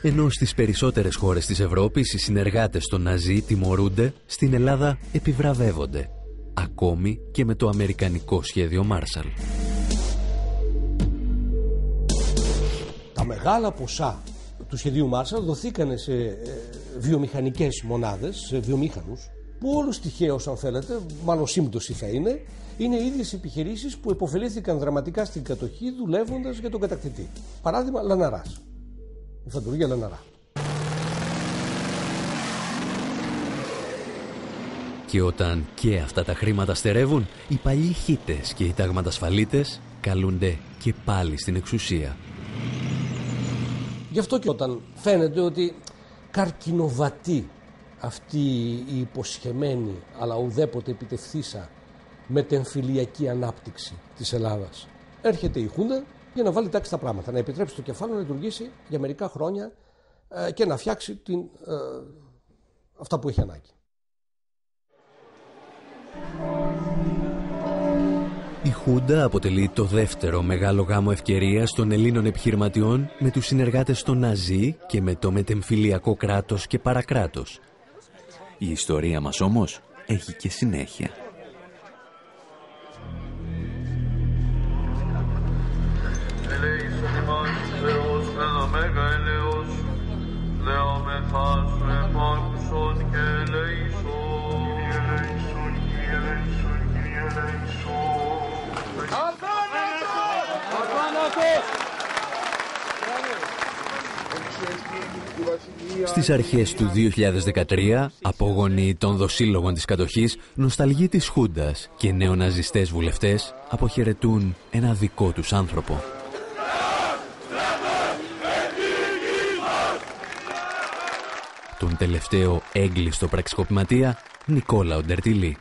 Speaker 2: Ενώ στις περισσότερες χώρες της Ευρώπης οι συνεργάτες των Ναζί τιμωρούνται, στην Ελλάδα επιβραβεύονται. Ακόμη και με το αμερικανικό σχέδιο Μάρσαλ.
Speaker 13: Τα μεγάλα ποσά του σχεδίου Μάρσαλ δοθήκανε σε βιομηχανικές μονάδες, σε βιομήχανους, που όλους τυχαίως, αν θέλετε, μάλλον σύμπτωση θα είναι οι ίδιες επιχειρήσεις που επωφελήθηκαν δραματικά στην κατοχή δουλεύοντας για τον κατακτητή. Παράδειγμα, Λαναράς. Η φαντουργία Λαναρά.
Speaker 2: Και όταν και αυτά τα χρήματα στερεύουν, οι παλιοί χίτες και οι ταγματασφαλίτες καλούνται και πάλι στην εξουσία.
Speaker 13: Γι' αυτό και όταν φαίνεται ότι καρκινοβατεί αυτή η υποσχεμένη αλλά ουδέποτε επιτευθύσα μετεμφυλιακή ανάπτυξη της Ελλάδας, έρχεται η Χούντα για να βάλει τάξη στα πράγματα, να επιτρέψει το κεφάλαιο να λειτουργήσει για μερικά χρόνια και να φτιάξει αυτά που έχει ανάγκη.
Speaker 2: Η Χούντα αποτελεί το δεύτερο μεγάλο γάμο ευκαιρίας των Ελλήνων επιχειρηματιών με τους συνεργάτες των Ναζί και με το μετεμφυλιακό κράτος και παρακράτος. Η ιστορία μας όμως έχει και συνέχεια. Στις αρχές του 2013, απόγονοι των δοσύλλογων της κατοχής, νοσταλγοί της Χούντας και νεοναζιστές βουλευτές αποχαιρετούν ένα δικό τους άνθρωπο. Τον τελευταίο έγκλειστο πραξικοπηματία Νικόλαο Ντερτιλή.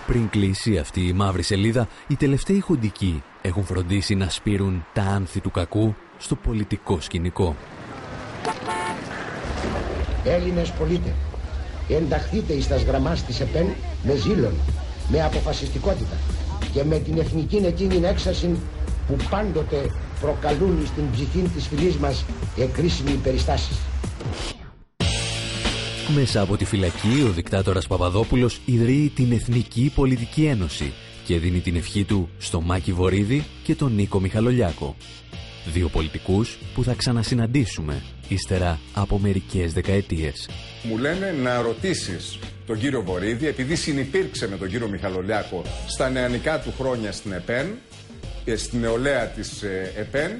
Speaker 2: Πριν κλείσει αυτή η μαύρη σελίδα, οι τελευταίοι χουντικοί έχουν φροντίσει να σπείρουν τα άνθη του κακού στο πολιτικό σκηνικό.
Speaker 17: Έλληνες πολίτες, ενταχθείτε εις τας γραμμάς της ΕΠΕΝ με ζήλον, με αποφασιστικότητα και με την εθνική εκείνη έξαρση που πάντοτε προκαλούν στην ψυχή της φυλής μας εκρίσιμοι περιστάσεις.
Speaker 2: Μέσα από τη φυλακή, ο δικτάτορας Παπαδόπουλος ιδρύει την Εθνική Πολιτική Ένωση και δίνει την ευχή του στο Μάκη Βορίδη και τον Νίκο Μιχαλολιάκο. Δύο πολιτικούς που θα ξανασυναντήσουμε ύστερα από μερικές δεκαετίες.
Speaker 20: Μου λένε να ρωτήσεις τον κύριο Βορίδη, επειδή συνυπήρξε με τον κύριο Μιχαλολιάκο στα νεανικά του χρόνια στην ΕΠΕΝ και στην νεολαία της ΕΠΕΝ,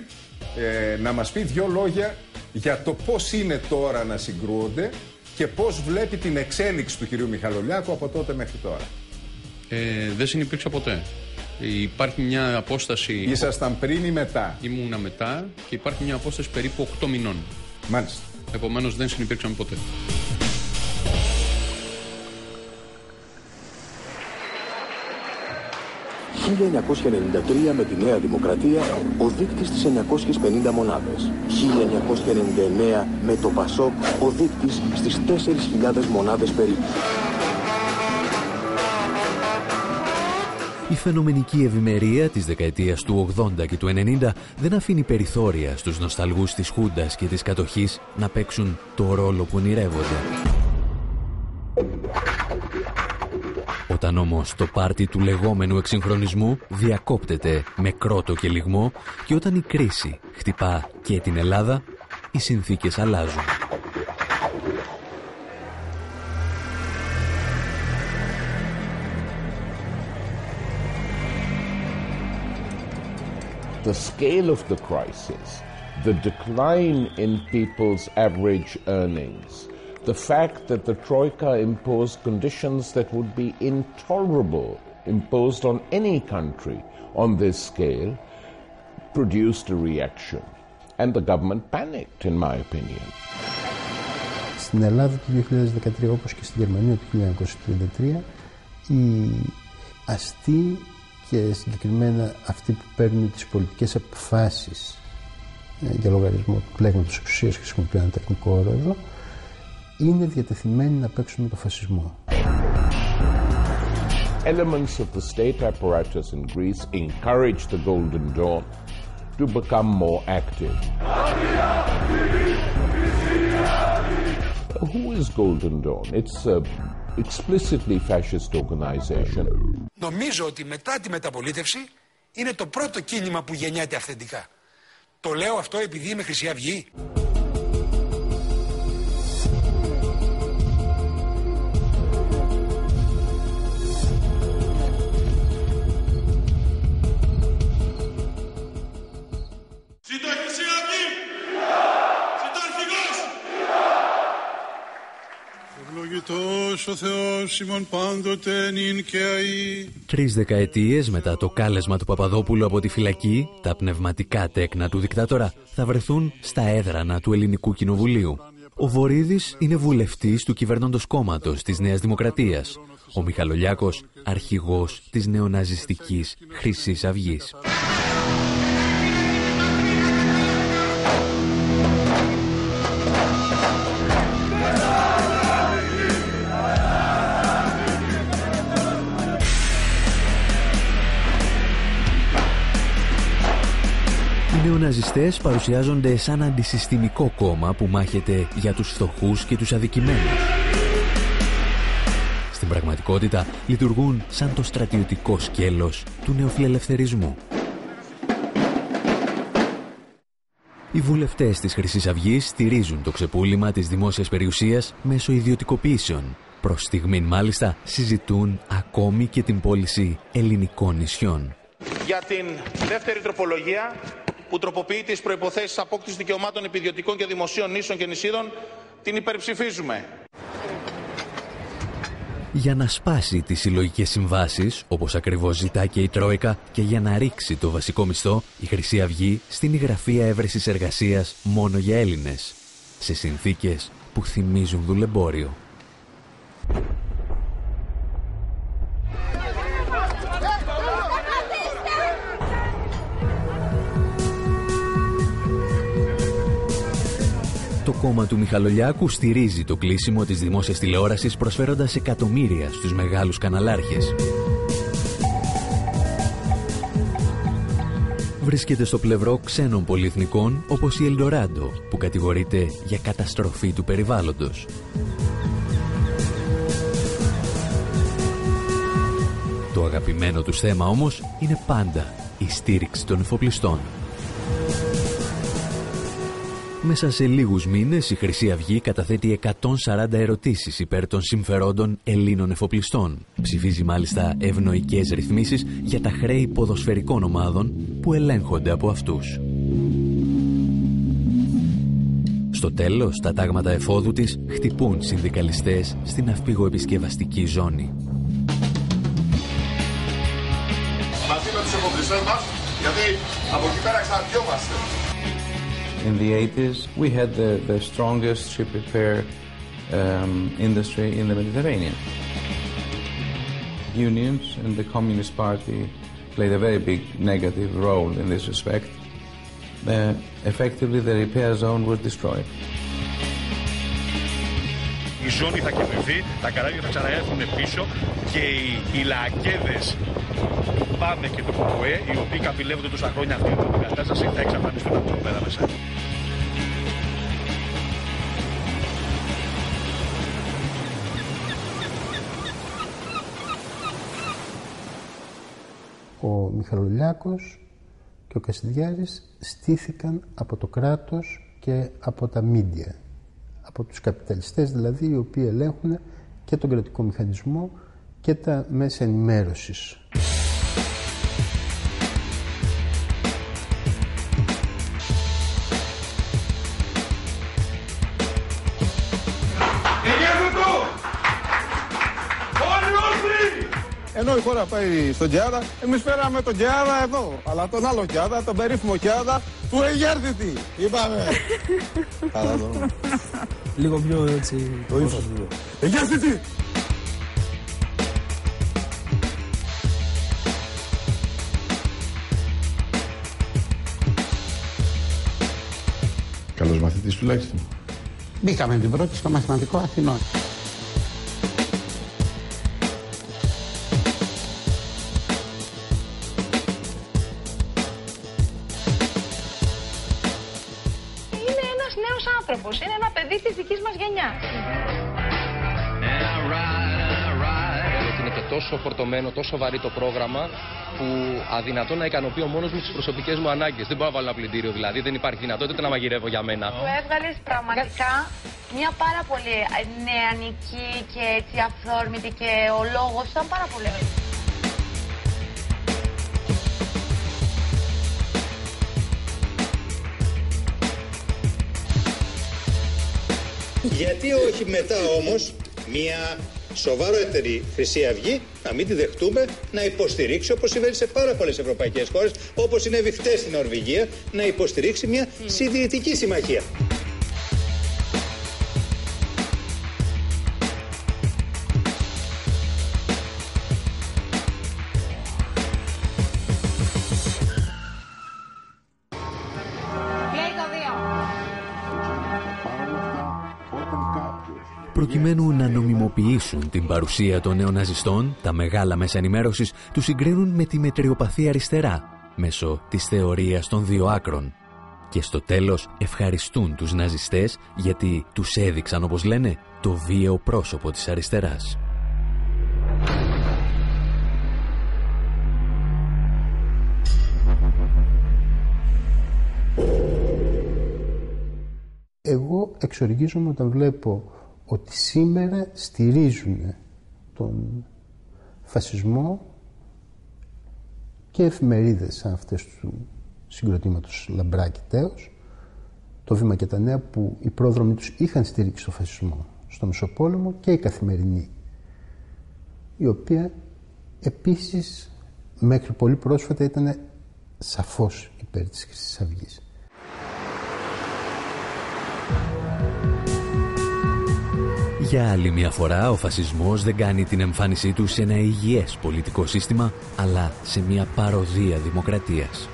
Speaker 20: να μας πει δύο λόγια για το πώς είναι τώρα να συγκρούονται και πώς βλέπει την εξέλιξη του κυρίου Μιχαλολιάκου από τότε μέχρι τώρα.
Speaker 21: Δεν συνυπήρξα ποτέ. Υπάρχει μια απόσταση...
Speaker 20: Ήσασταν πριν ή μετά?
Speaker 21: Ήμουνα μετά και υπάρχει μια απόσταση περίπου 8 μηνών.
Speaker 20: Μάλιστα.
Speaker 21: Επομένως δεν συνυπήρξαμε ποτέ.
Speaker 22: ...1993 με τη Νέα Δημοκρατία ο δείκτης στις 950 μονάδες. 1999 με το ΠΑΣΟΚ ο δείκτης στις 4.000 μονάδες περίπου.
Speaker 2: Η φαινομενική ευημερία της δεκαετίας του 80 και του 90 δεν αφήνει περιθώρια στους νοσταλγούς της Χούντας και της κατοχής να παίξουν το ρόλο που ονειρεύονται. Όταν όμως το πάρτι του λεγόμενου εξυγχρονισμού διακόπτεται με κρότο και λυγμό και όταν η κρίση χτυπά και την Ελλάδα, οι συνθήκες αλλάζουν.
Speaker 23: The scale of the crisis, the decline in people's average earnings, the fact that the Troika imposed conditions that would be intolerable imposed on any country on this scale produced a reaction. And the government panicked, in my opinion.
Speaker 16: στην Ελλάδα του 2013 όπως και στη Γερμανία του 1933 οι αστεί και συγκεκριμένα αυτοί που παίρνουν τις πολιτικές αποφάσεις για λογαριασμό του πλέγματος εξουσίας, χρησιμοποιώ ένα τεχνικό όρο εδώ, είναι διατεθειμένοι να παίξουν με το φασισμό.
Speaker 23: Elements of the state apparatus in Greece encourage the Golden Dawn to become more active. Who is Golden Dawn? It's an explicitly fascist organization.
Speaker 1: Νομίζω ότι μετά τη μεταπολίτευση είναι το πρώτο κίνημα που γεννιέται αυθεντικά. Το λέω αυτό επειδή είμαι Χρυσή Αυγή.
Speaker 3: Ευλογητός ο Θεός ημών πάντοτε νυν και αεί.
Speaker 2: 3 δεκαετίες μετά το κάλεσμα του Παπαδόπουλου από τη φυλακή, τα πνευματικά τέκνα του δικτάτορα θα βρεθούν στα έδρανα του Ελληνικού Κοινοβουλίου. Ο Βορίδης είναι βουλευτής του κυβερνώντος κόμματος της Νέας Δημοκρατίας. Ο Μιχαλολιάκος, αρχηγός της νεοναζιστικής Χρυσής Αυγής. Οι νεοναζιστές παρουσιάζονται σαν αντισυστημικό κόμμα που μάχεται για τους φτωχούς και τους αδικημένους. Στην πραγματικότητα λειτουργούν σαν το στρατιωτικό σκέλος του νεοφιλελευθερισμού. Οι βουλευτές της Χρυσής Αυγής στηρίζουν το ξεπούλημα της δημόσιας περιουσίας μέσω ιδιωτικοποιήσεων. Προς στιγμήν μάλιστα συζητούν ακόμη και την πώληση ελληνικών νησιών.
Speaker 4: Για την δεύτερη τροπολογία που τροποποιεί τις προϋποθέσεις απόκτησης δικαιωμάτων επιδιωτικών και δημοσίων νήσων και νησίδων, την υπερψηφίζουμε.
Speaker 2: Για να σπάσει τις συλλογικές συμβάσεις, όπως ακριβώς ζητά και η Τρόικα, και για να ρίξει το βασικό μισθό, η Χρυσή Αυγή στείνει γραφεία έβρεσης εργασίας μόνο για Έλληνες, σε συνθήκες που θυμίζουν δουλεμπόριο. Το κόμμα του Μιχαλολιάκου στηρίζει το κλείσιμο της δημόσιας τηλεόρασης προσφέροντας εκατομμύρια στους μεγάλους καναλάρχες. Βρίσκεται στο πλευρό ξένων πολυεθνικών όπως η Ελντοράντο, που κατηγορείται για καταστροφή του περιβάλλοντος. Το αγαπημένο τους θέμα όμως είναι πάντα η στήριξη των εφοπλιστών. Μέσα σε λίγους μήνες η Χρυσή Αυγή καταθέτει 140 ερωτήσεις υπέρ των συμφερόντων Ελλήνων εφοπλιστών. Ψηφίζει μάλιστα ευνοϊκές ρυθμίσεις για τα χρέη ποδοσφαιρικών ομάδων που ελέγχονται από αυτούς. Στο τέλος, τα τάγματα εφόδου της χτυπούν συνδικαλιστές στην ναυπηγοεπισκευαστική ζώνη.
Speaker 24: Μαζί με τους εφοπλιστές μας, γιατί από εκεί πέρα ξαναπιόμαστε.
Speaker 25: In the 80s, we had the strongest ship repair industry in the Mediterranean. Unions and the Communist Party played a very big negative role in this respect. Effectively, the repair zone was destroyed.
Speaker 26: Η ζώνη θα κινηθεί, τα καράβια θα ξαναέρθουν πίσω και οι λαακέδες του ΠΑΜΕ και του ΠΟΕ, οι οποίοι καπηλεύονται τόσα χρόνια αυτή την κατάσταση, θα εξαφανιστούν από εδώ πέρα μέσα.
Speaker 16: Ο Μιχαλολιάκος και ο Κασιδιάρης στήθηκαν από το κράτος και από τα μίντια, από τους καπιταλιστές δηλαδή, οι οποίοι ελέγχουν και τον κρατικό μηχανισμό και τα μέσα ενημέρωσης.
Speaker 27: Ενώ η χώρα πάει στον Κιάδα, εμείς φέραμε τον Κιάδα εδώ. Αλλά τον άλλο Κιάδα, τον περίφημο Κιάδα του Αιγέρθητη. Είπαμε.
Speaker 5: Λίγο πιο έτσι.
Speaker 6: Το ύψος λίγο. Γεια σας τι!
Speaker 7: Καλός μαθητής τουλάχιστον.
Speaker 8: Μπήκαμε την πρώτη στο Μαθηματικό Αθηνών.
Speaker 9: Είναι ένας νέος άνθρωπος, είναι ένα παιδί της δικής μας γενιάς.
Speaker 10: Είναι και τόσο φορτωμένο, τόσο βαρύ το πρόγραμμα που αδυνατό να ικανοποιώ μόνος μου τις προσωπικές μου ανάγκες. Δεν μπορώ να βάλω ένα πλυντήριο δηλαδή, δεν υπάρχει δυνατότητα να μαγειρεύω για μένα.
Speaker 9: Του έβγαλες πραγματικά μια πάρα πολύ νεανική και έτσι αυθόρμητη και ο λόγος ήταν πάρα πολύ.
Speaker 12: Γιατί όχι μετά όμως μια σοβαρότερη Χρυσή Αυγή να μην τη δεχτούμε να υποστηρίξει, όπως συμβαίνει σε πάρα πολλές ευρωπαϊκές χώρες, όπως συνέβη χτες στην Νορβηγία, να υποστηρίξει μια συντηρητική συμμαχία.
Speaker 2: Προκειμένου να νομιμοποιήσουν την παρουσία των νεοναζιστών, τα μεγάλα μέσα ενημέρωσης τους συγκρίνουν με τη μετριοπαθή αριστερά, μέσω της θεωρίας των δύο άκρων. Και στο τέλος ευχαριστούν τους ναζιστές γιατί τους έδειξαν, όπως λένε, το βίαιο πρόσωπο της αριστεράς.
Speaker 16: Εγώ εξοργίζομαι όταν βλέπω ότι σήμερα στηρίζουν τον φασισμό και εφημερίδες σαν αυτές του συγκροτήματος Λαμπράκη Τέος, το Βήμα και τα Νέα, που οι πρόδρομοι τους είχαν στηρίξει τον φασισμό στο Μεσοπόλεμο, και η Καθημερινή, η οποία επίσης μέχρι πολύ πρόσφατα ήταν σαφώς υπέρ της Χρυσής Αυγής.
Speaker 2: Για άλλη μια φορά, ο φασισμός δεν κάνει την εμφάνισή του σε ένα υγιές πολιτικό σύστημα, αλλά σε μια παροδία δημοκρατίας.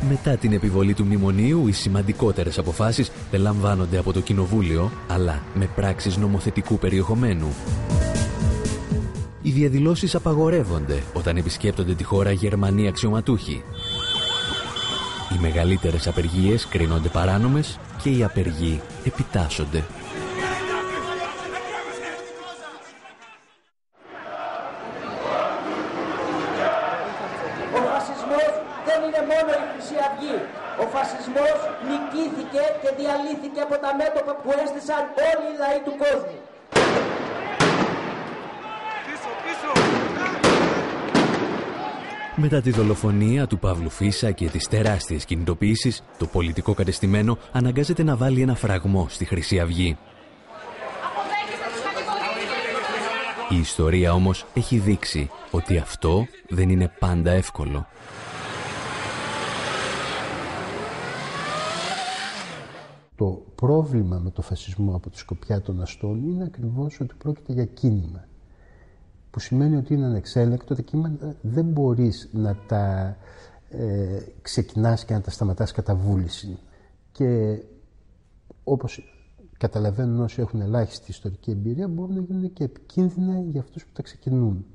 Speaker 2: Μετά την επιβολή του μνημονίου, οι σημαντικότερες αποφάσεις δεν λαμβάνονται από το Κοινοβούλιο, αλλά με πράξεις νομοθετικού περιεχομένου. Οι διαδηλώσεις απαγορεύονται όταν επισκέπτονται τη χώρα Γερμανοί αξιωματούχοι. Οι μεγαλύτερες απεργίες κρίνονται παράνομες και οι απεργοί επιτάσσονται.
Speaker 28: Ο φασισμός δεν είναι μόνο η Χρυσή Αυγή. Ο φασισμός νικήθηκε και διαλύθηκε από τα μέτωπα που έστησαν όλοι οι λαοί του κόσμου.
Speaker 2: Μετά τη δολοφονία του Παύλου Φίσα και τις τεράστιες κινητοποίησεις, το πολιτικό κατεστημένο αναγκάζεται να βάλει ένα φραγμό στη Χρυσή Αυγή. Η ιστορία όμως έχει δείξει ότι αυτό δεν είναι πάντα εύκολο.
Speaker 16: Το πρόβλημα με το φασισμό από τη σκοπιά των αστών είναι ακριβώς ότι πρόκειται για κίνημα, που σημαίνει ότι είναι ανεξέλεγκτο. Τα κείμενα δεν μπορείς να τα ξεκινάς και να τα σταματάς κατά βούληση. Και όπως καταλαβαίνουν όσοι έχουν ελάχιστη ιστορική εμπειρία, μπορούν να γίνουν και επικίνδυνα για αυτούς που τα ξεκινούν.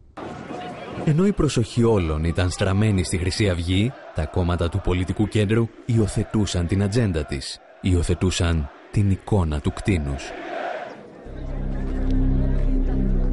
Speaker 2: Ενώ η προσοχή όλων ήταν στραμμένη στη Χρυσή Αυγή, τα κόμματα του πολιτικού κέντρου υιοθετούσαν την ατζέντα της. Υιοθετούσαν την εικόνα του κτήνους.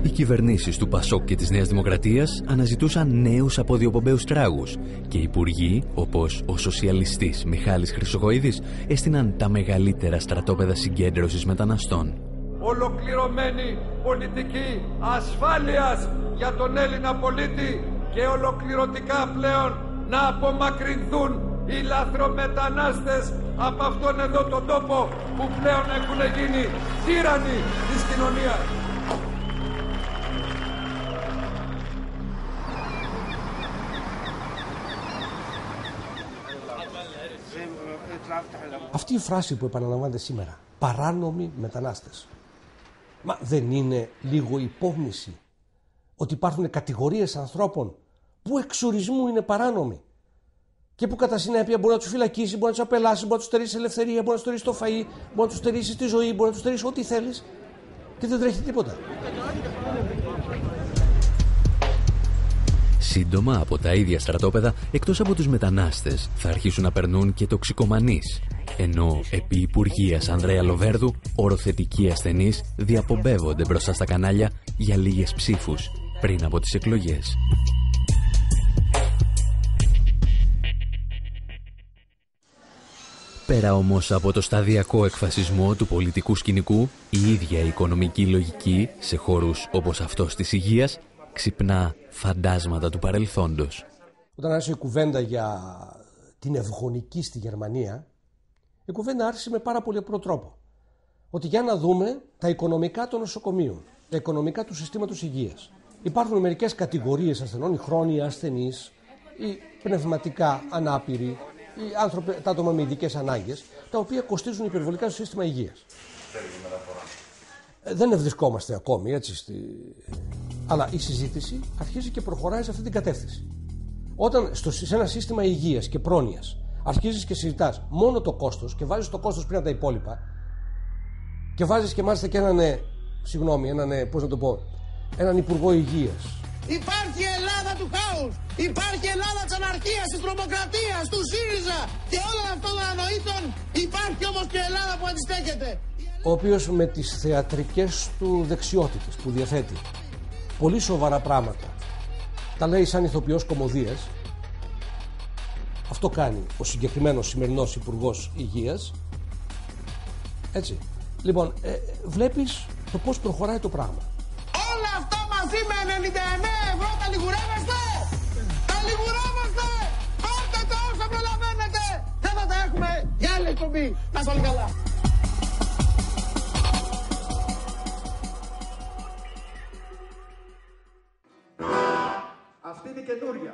Speaker 2: Οι κυβερνήσεις του Πασόκ και της Νέας Δημοκρατίας αναζητούσαν νέους αποδιοπομπαίους τράγους και οι υπουργοί, όπως ο σοσιαλιστής Μιχάλης Χρυσοχοΐδης, έστειναν τα μεγαλύτερα στρατόπεδα συγκέντρωσης μεταναστών.
Speaker 29: Ολοκληρωμένη πολιτική ασφάλειας για τον Έλληνα πολίτη και ολοκληρωτικά πλέον να απομακρυνθούν οι λαθρομετανάστες από αυτόν εδώ τον τόπο που πλέον έχουν γίνει τύρανοι της κοινωνίας.
Speaker 5: Αυτή η φράση που επαναλαμβάνεται σήμερα, παράνομοι μετανάστες, μα δεν είναι λίγο υπόμνηση ότι υπάρχουν κατηγορίες ανθρώπων που εξορισμού είναι παράνομοι και που κατά συνέπεια μπορεί να τους φυλακίσει, μπορεί να τους απελάσει, μπορεί να τους στερήσει ελευθερία, μπορεί να τους στερήσει το φαΐ, μπορεί να τους στερήσει τη ζωή, μπορεί να τους στερήσει ό,τι θέλεις και δεν τρέχει τίποτα.
Speaker 2: Σύντομα από τα ίδια στρατόπεδα, εκτός από τους μετανάστες, θα αρχίσουν να περνούν και τοξικομανείς, ενώ επί Υπουργείας Ανδρέα Λοβέρδου, οροθετικοί ασθενείς διαπομπεύονται μπροστά στα κανάλια για λίγες ψήφους πριν από τις εκλογές. Πέρα όμως από το σταδιακό εκφασισμό του πολιτικού σκηνικού, η ίδια η οικονομική λογική, σε χώρους όπως αυτός της υγείας, ξυπνά φαντάσματα του παρελθόντος.
Speaker 5: Όταν άρχισε η κουβέντα για την ευγονική στη Γερμανία, η κουβέντα άρχισε με πάρα πολύ απλό τρόπο. Ότι για να δούμε τα οικονομικά των νοσοκομείων, τα οικονομικά του συστήματος υγείας. Υπάρχουν μερικές κατηγορίες ασθενών, οι χρόνιοι ασθενείς, οι πνευματικά ανάπηροι, τα άτομα με ειδικές ανάγκες, τα οποία κοστίζουν υπερβολικά στο σύστημα υγείας. Δεν ευρισκόμαστε ακόμη, έτσι, αλλά η συζήτηση αρχίζει και προχωράει σε αυτή την κατεύθυνση. Όταν σε ένα σύστημα υγείας και πρόνοιας αρχίζεις και συζητάς μόνο το κόστος και βάζεις το κόστος πριν από τα υπόλοιπα και βάζεις και μάλιστα και έναν υπουργό υγείας.
Speaker 7: Υπάρχει Ελλάδα του χάους, υπάρχει Ελλάδα της αναρχίας, της τρομοκρατίας, του ΣΥΡΙΖΑ και όλων αυτών των ανοήτων, υπάρχει όμως και Ελλάδα που αντιστέκεται.
Speaker 5: Ο οποίος με τις θεατρικές του δεξιότητες που διαθέτει πολύ σοβαρά πράγματα τα λέει σαν ηθοποιός κωμωδίας. Αυτό κάνει ο συγκεκριμένος σημερινός Υπουργός Υγείας. Έτσι. Λοιπόν, βλέπεις το πώς προχωράει το πράγμα.
Speaker 7: Όλα αυτά μαζί με 99 ευρώ τα λιγουρεύεστε! Τα λιγουρεύεστε! Πάρτε τα όσα προλαβαίνετε! Δεν θα τα έχουμε για άλλη εκπομπή. Να είστε όλοι καλά.
Speaker 28: Αυτή είναι καινούρια.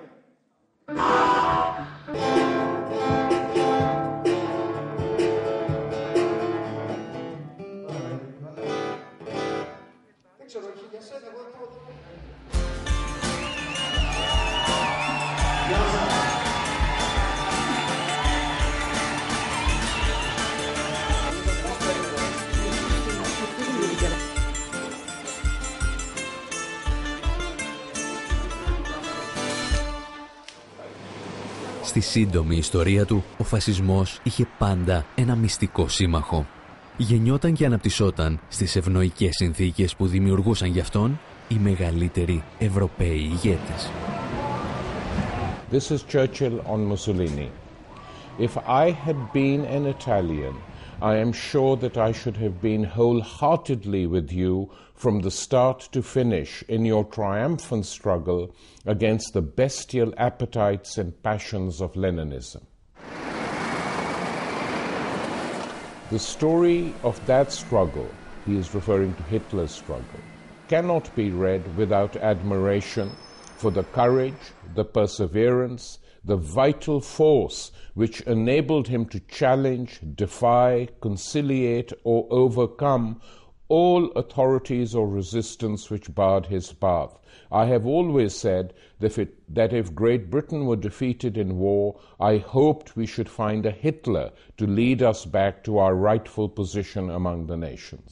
Speaker 28: Δεν ξέρω, όχι για σένα, εγώ πρώτα.
Speaker 2: Στη σύντομη ιστορία του, ο φασισμός είχε πάντα ένα μυστικό σύμμαχο. Γεννιόταν και αναπτυσσόταν στις ευνοϊκές συνθήκες που δημιουργούσαν γι' αυτόν οι μεγαλύτεροι Ευρωπαίοι ηγέτες.
Speaker 23: This is Churchill on Mussolini. If I had been an Italian, I am sure that I should have been wholeheartedly with you from the start to finish in your triumphant struggle against the bestial appetites and passions of Leninism. The story of that struggle, he is referring to Hitler's struggle, cannot be read without admiration for the courage, the perseverance, the vital force which enabled him to challenge, defy, conciliate, or overcome all authorities or resistance which barred his path. I have always said that if Great Britain were defeated in war, I hoped we should find a Hitler to lead us back to our rightful position among the nations.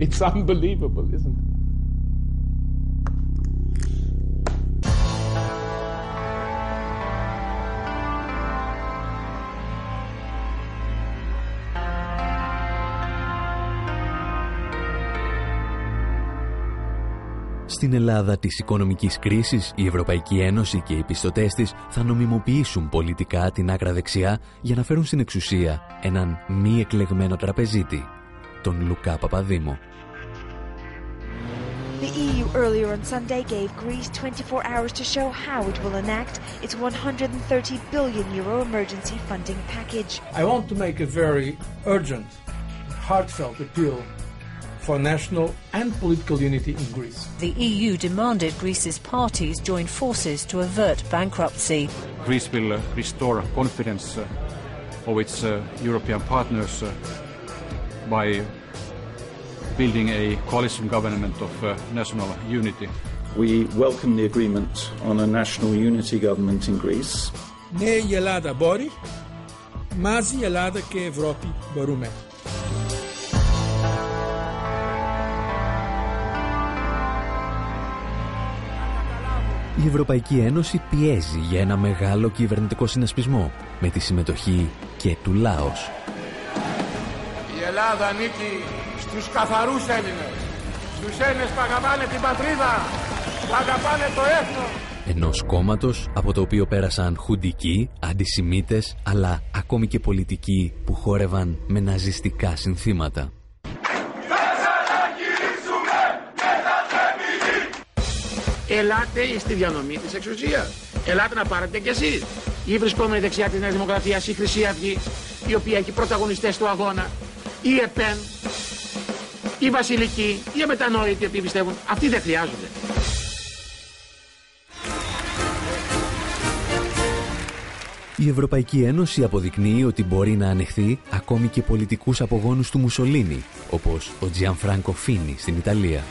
Speaker 23: It's unbelievable, isn't it?
Speaker 2: Στην Ελλάδα της οικονομικής κρίσης, η Ευρωπαϊκή Ένωση και οι πιστωτές της θα νομιμοποιήσουν πολιτικά την άκρα δεξιά για να φέρουν στην εξουσία έναν μη εκλεγμένο τραπεζίτη, τον Λουκά Παπαδήμο.
Speaker 11: The EU earlier on Sunday gave Greece 24 hours to show how it will enact its 130 billion euro emergency funding package.
Speaker 13: I want to make a very urgent, heartfelt appeal for national and political unity in Greece.
Speaker 14: The EU demanded Greece's parties join forces to avert bankruptcy.
Speaker 15: Greece will restore confidence of its European partners by building a coalition government of national unity.
Speaker 17: We welcome the agreement on a national unity government in Greece.
Speaker 13: Ναι, η Ελλάδα μπορεί. Μαζί η Ελλάδα και η Ευρώπη μπορούμε.
Speaker 2: Η Ευρωπαϊκή Ένωση πιέζει για ένα μεγάλο κυβερνητικό συνασπισμό με τη συμμετοχή και του Λάος.
Speaker 28: Η Ελλάδα ανήκει στους καθαρούς Έλληνες, στους Έλληνες που αγαπάνε την πατρίδα, που αγαπάνε το έθνος.
Speaker 2: Ενός κόμματος από το οποίο πέρασαν χουντικοί, αντισημίτες, αλλά ακόμη και πολιτικοί που χόρευαν με ναζιστικά συνθήματα.
Speaker 28: Ελάτε στη διανομή της εξουσίας. Ελάτε να πάρετε κι εσείς. Η βρισκόμενη δεξιά της Νέας Δημοκρατίας, η Χρυσή Αυγή, η οποία έχει πρωταγωνιστές του αγώνα, η ΕΠΕΝ, η Βασιλική, οι αμετανόητοι οποίοι πιστεύουν. Αυτοί δεν χρειάζονται.
Speaker 2: Η Ευρωπαϊκή Ένωση αποδεικνύει ότι μπορεί να ανεχθεί ακόμη και πολιτικούς απογόνους του Μουσολίνι, όπως ο Τζιανφράνκο Φίνι στην Ιταλία.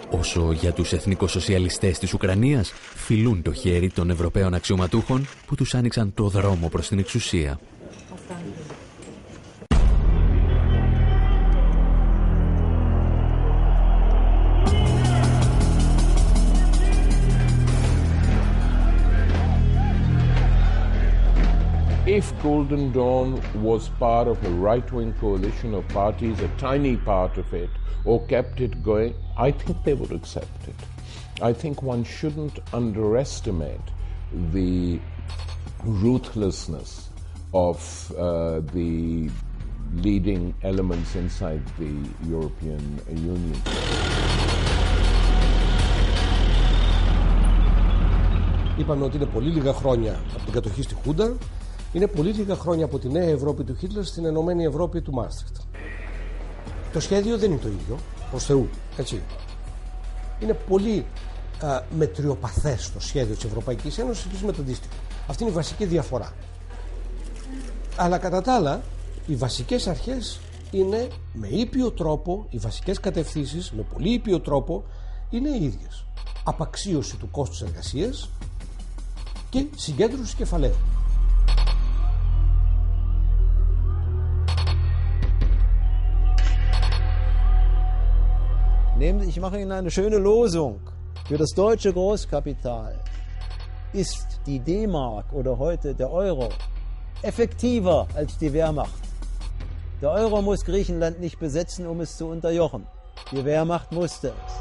Speaker 2: Όσο για τους εθνικοσοσιαλιστές της Ουκρανίας φιλούν το χέρι των Ευρωπαίων αξιωματούχων που τους άνοιξαν το δρόμο προς την εξουσία.
Speaker 23: If Golden Dawn was part of a right-wing coalition of parties, a tiny part of it, or kept it going, I think they would accept it. I think one shouldn't underestimate the ruthlessness of the leading elements inside the European Union.
Speaker 5: Είπαμε ότι είναι πολύ λίγα χρόνια από την κατοχή στη Χούντα. Είναι πολύ λίγα χρόνια από τη νέα Ευρώπη του Χίτλερ στην ενωμένη Ευρώπη του Μάστριχτ. Το σχέδιο δεν είναι το ίδιο, προς Θεού, έτσι. Είναι πολύ μετριοπαθές το σχέδιο της Ευρωπαϊκής Ένωσης με το αντίστοιχο. Αυτή είναι η βασική διαφορά. Αλλά κατά τα άλλα, οι βασικές αρχές είναι με ήπιο τρόπο, οι βασικές κατευθύνσεις με πολύ ήπιο τρόπο είναι οι ίδιες. Απαξίωση του κόστους εργασίας και συγκέντρωση κεφαλαίου.
Speaker 18: Ich mache Ihnen eine schöne Losung. Für das deutsche Großkapital ist die D-Mark oder heute der Euro effektiver als die Wehrmacht. Der Euro muss Griechenland nicht besetzen, um es zu unterjochen. Die Wehrmacht musste es.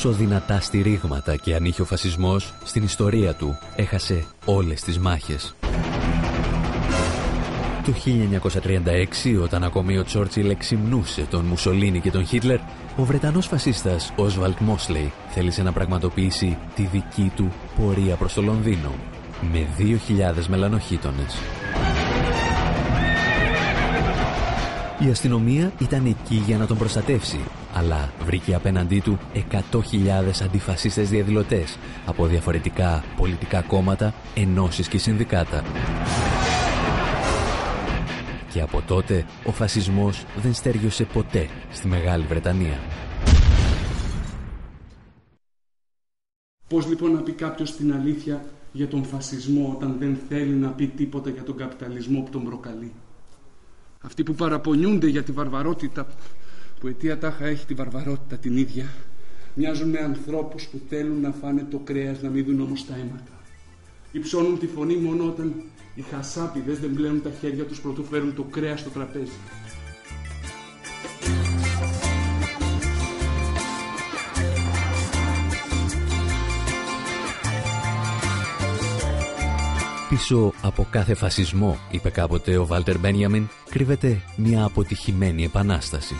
Speaker 2: Όσο δυνατά στηρίγματα και αν είχε ο φασισμός, στην ιστορία του έχασε όλες τις μάχες. Το 1936, όταν ακόμη ο Τσόρτσιλ εξυμνούσε τον Μουσολίνι και τον Χίτλερ, ο Βρετανός φασίστας Όσβαλτ Μόσλεϊ θέλησε να πραγματοποιήσει τη δική του πορεία προς το Λονδίνο, με 2.000 μελανοχίτονες. Η αστυνομία ήταν εκεί για να τον προστατεύσει, αλλά βρήκε απέναντί του 100.000 αντιφασίστες διαδηλωτές από διαφορετικά πολιτικά κόμματα, ενώσεις και συνδικάτα. Και από τότε ο φασισμός δεν στέριωσε ποτέ στη Μεγάλη Βρετανία.
Speaker 19: Πώς λοιπόν να πει κάποιος την αλήθεια για τον φασισμό όταν δεν θέλει να πει τίποτα για τον καπιταλισμό που τον προκαλεί? Αυτοί που παραπονιούνται για τη βαρβαρότητα που αιτία τάχα έχει τη βαρβαρότητα την ίδια, μοιάζουν με ανθρώπους που θέλουν να φάνε το κρέας, να μην δουν όμως τα αίματα. Υψώνουν τη φωνή μόνο όταν οι χασάπιδες δεν πλένουν τα χέρια τους προτού φέρουν το κρέας στο τραπέζι.
Speaker 2: Πίσω από κάθε φασισμό, είπε κάποτε ο Βάλτερ Μπένιαμιν, κρύβεται μια αποτυχημένη επανάσταση.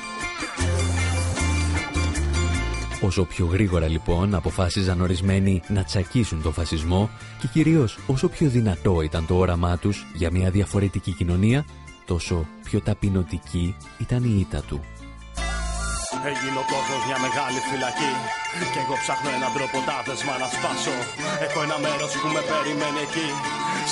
Speaker 2: Όσο πιο γρήγορα λοιπόν αποφάσιζαν ορισμένοι να τσακίσουν τον φασισμό και κυρίως όσο πιο δυνατό ήταν το όραμά τους για μια διαφορετική κοινωνία, τόσο πιο ταπεινωτική ήταν η ήττα του.
Speaker 1: Έγινε ο κόσμος μια μεγάλη φυλακή κι εγώ ψάχνω έναν τρόπο τα δεσμά να σπάσω. Έχω ένα μέρος που με περιμένει εκεί.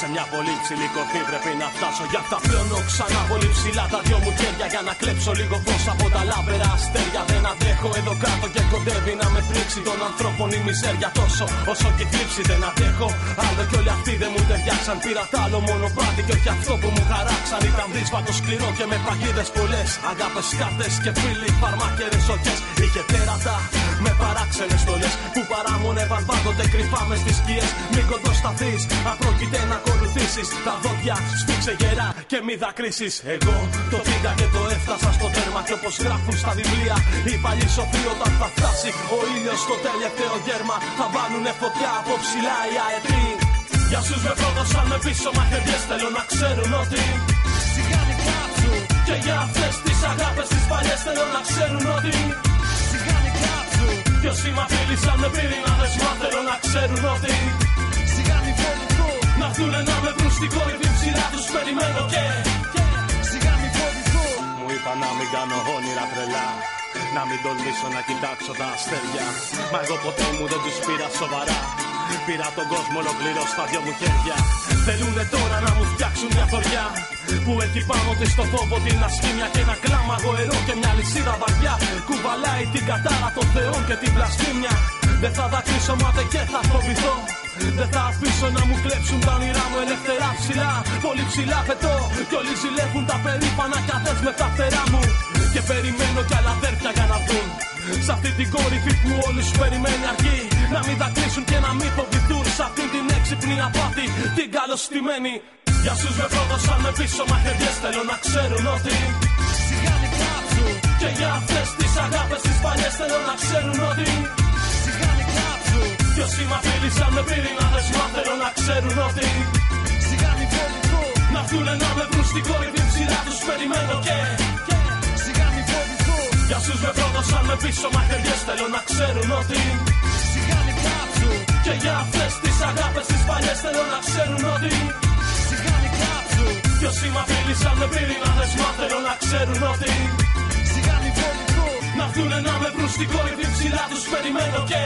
Speaker 1: Σε μια πολύ ψηλή κορφή πρέπει να φτάσω. Γι' αυτά πλώνω ξανά πολύ ψηλά τα δυο μου χέρια για να κλέψω λίγο φως από τα λάβερα αστέρια. Δεν αντέχω εδώ κάτω και κοντεύει να με πρίξει των ανθρώπων η μιζέρια τόσο όσο και θλίψη δεν αντέχω. Άλλο κι όλοι αυτοί δεν μου ταιριάξαν. Πήρα τ' άλλο μονοπάτι και όχι αυτό που μου χαράξαν. Ήταν δύσβατο σκληρό και με παγίδες πολλές. Αγάπες, κάρτες και φίλοι, φαρμάκερες οχές. Είχε τέρατα με παράξενες στολές που παράμονευαν πάντοτε κρυφά μες στις σκιές. Μην κοντοσταθείς, απρόκειται να ακολουθήσεις. Τα δόντια σφίξε γερά και μη δακρύσεις. Εγώ το πήγα και το έφτασα στο τέρμα. Και όπως γράφουν στα βιβλία οι παλιοί σοφοί, όταν θα φτάσει ο ήλιος στο τελευταίο γέρμα, θα βάνουνε φωτιά από ψηλά οι αετοί. Για όσους με πρόδωσαν με πίσω μαχαιριές, θέλω να ξέρουν ότι σιγάνι κάψου. Και για αυτές τις αγάπες τις παλιές θέλω να ξέρουν ότι σιγάνι κάψου. Κι όσοι μ' απείλησαν με πύρινα δεσμά θέλω να ξέρουν ότι σιγάνι φοβηθώ. Να έρθουνε να με βρουν στην κόρυφη ψηλά τους περιμένω και σιγάνι φοβηθώ. Μου είπα να μην κάνω όνειρα τρελά, να μην τολμήσω να κοιτάξω τα αστέρια. Μα εγώ ποτέ μου δεν τους πήρα σοβαρά. Πήρα τον κόσμο ολοκληρώ στα δυο μου χέρια. Θέλουνε τώρα να μου φτιάξουν μια θωριά που έχει πάνω της το φόβο, την ασχήμια και ένα κλάμα γοερό και μια λυσίδα βαριά. Κουβαλάει την κατάρα των θεών και την βλασφήμια. Δεν θα δακρύσω μάται και θα φοβηθώ. Δεν θα αφήσω να μου κλέψουν τα όνειρά μου ελευθερά ψηλά. Πολύ ψηλά πετώ κι όλοι ζηλεύουν τα περήφανα καδές με τα φτερά μου. Και περιμένω κι άλλα αδέρφια για να δουν σ' αυτή την κορυφή που όλους περιμένει αρκεί. Να μην δακρύσουν και να μην φοβηθούν σ' αυτή την έξυπνη απάτη, την καλωστημένη. Για όσους με πρόδωσαν με πίσω μαχαιριές θέλω να ξέρουν ότι σιγάνι κάψου. Και για αυτές τις αγάπες τις παλιές θέλω να ξέρουν ότι σιγάνι κάψου. Κι όσοι μ' απείλησαν με πύρινα δεσμά θέλω να ξέρουν ότι σιγάνι φοβηθώ. Να έρθουνε να με βρουν στην κορυφή ψηλά τους περιμένω και σιγάνι φοβηθώ. Για όσους με πρόδωσαν με πίσω μαχαιριές θέλω να ξέρουν ότι σιγάνι κάψου. Και για αυτές τις αγάπες τις παλιές θέλω να ξέρουν ότι σιγάνι κάψου. Κι όσοι μ' απείλησαν με πύρινα δεσμά θέλω να ξέρουν ότι σιγάνι φοβηθώ. Να έρθουνε να με βρουν στην κορυφή ψηλά τους περιμένω και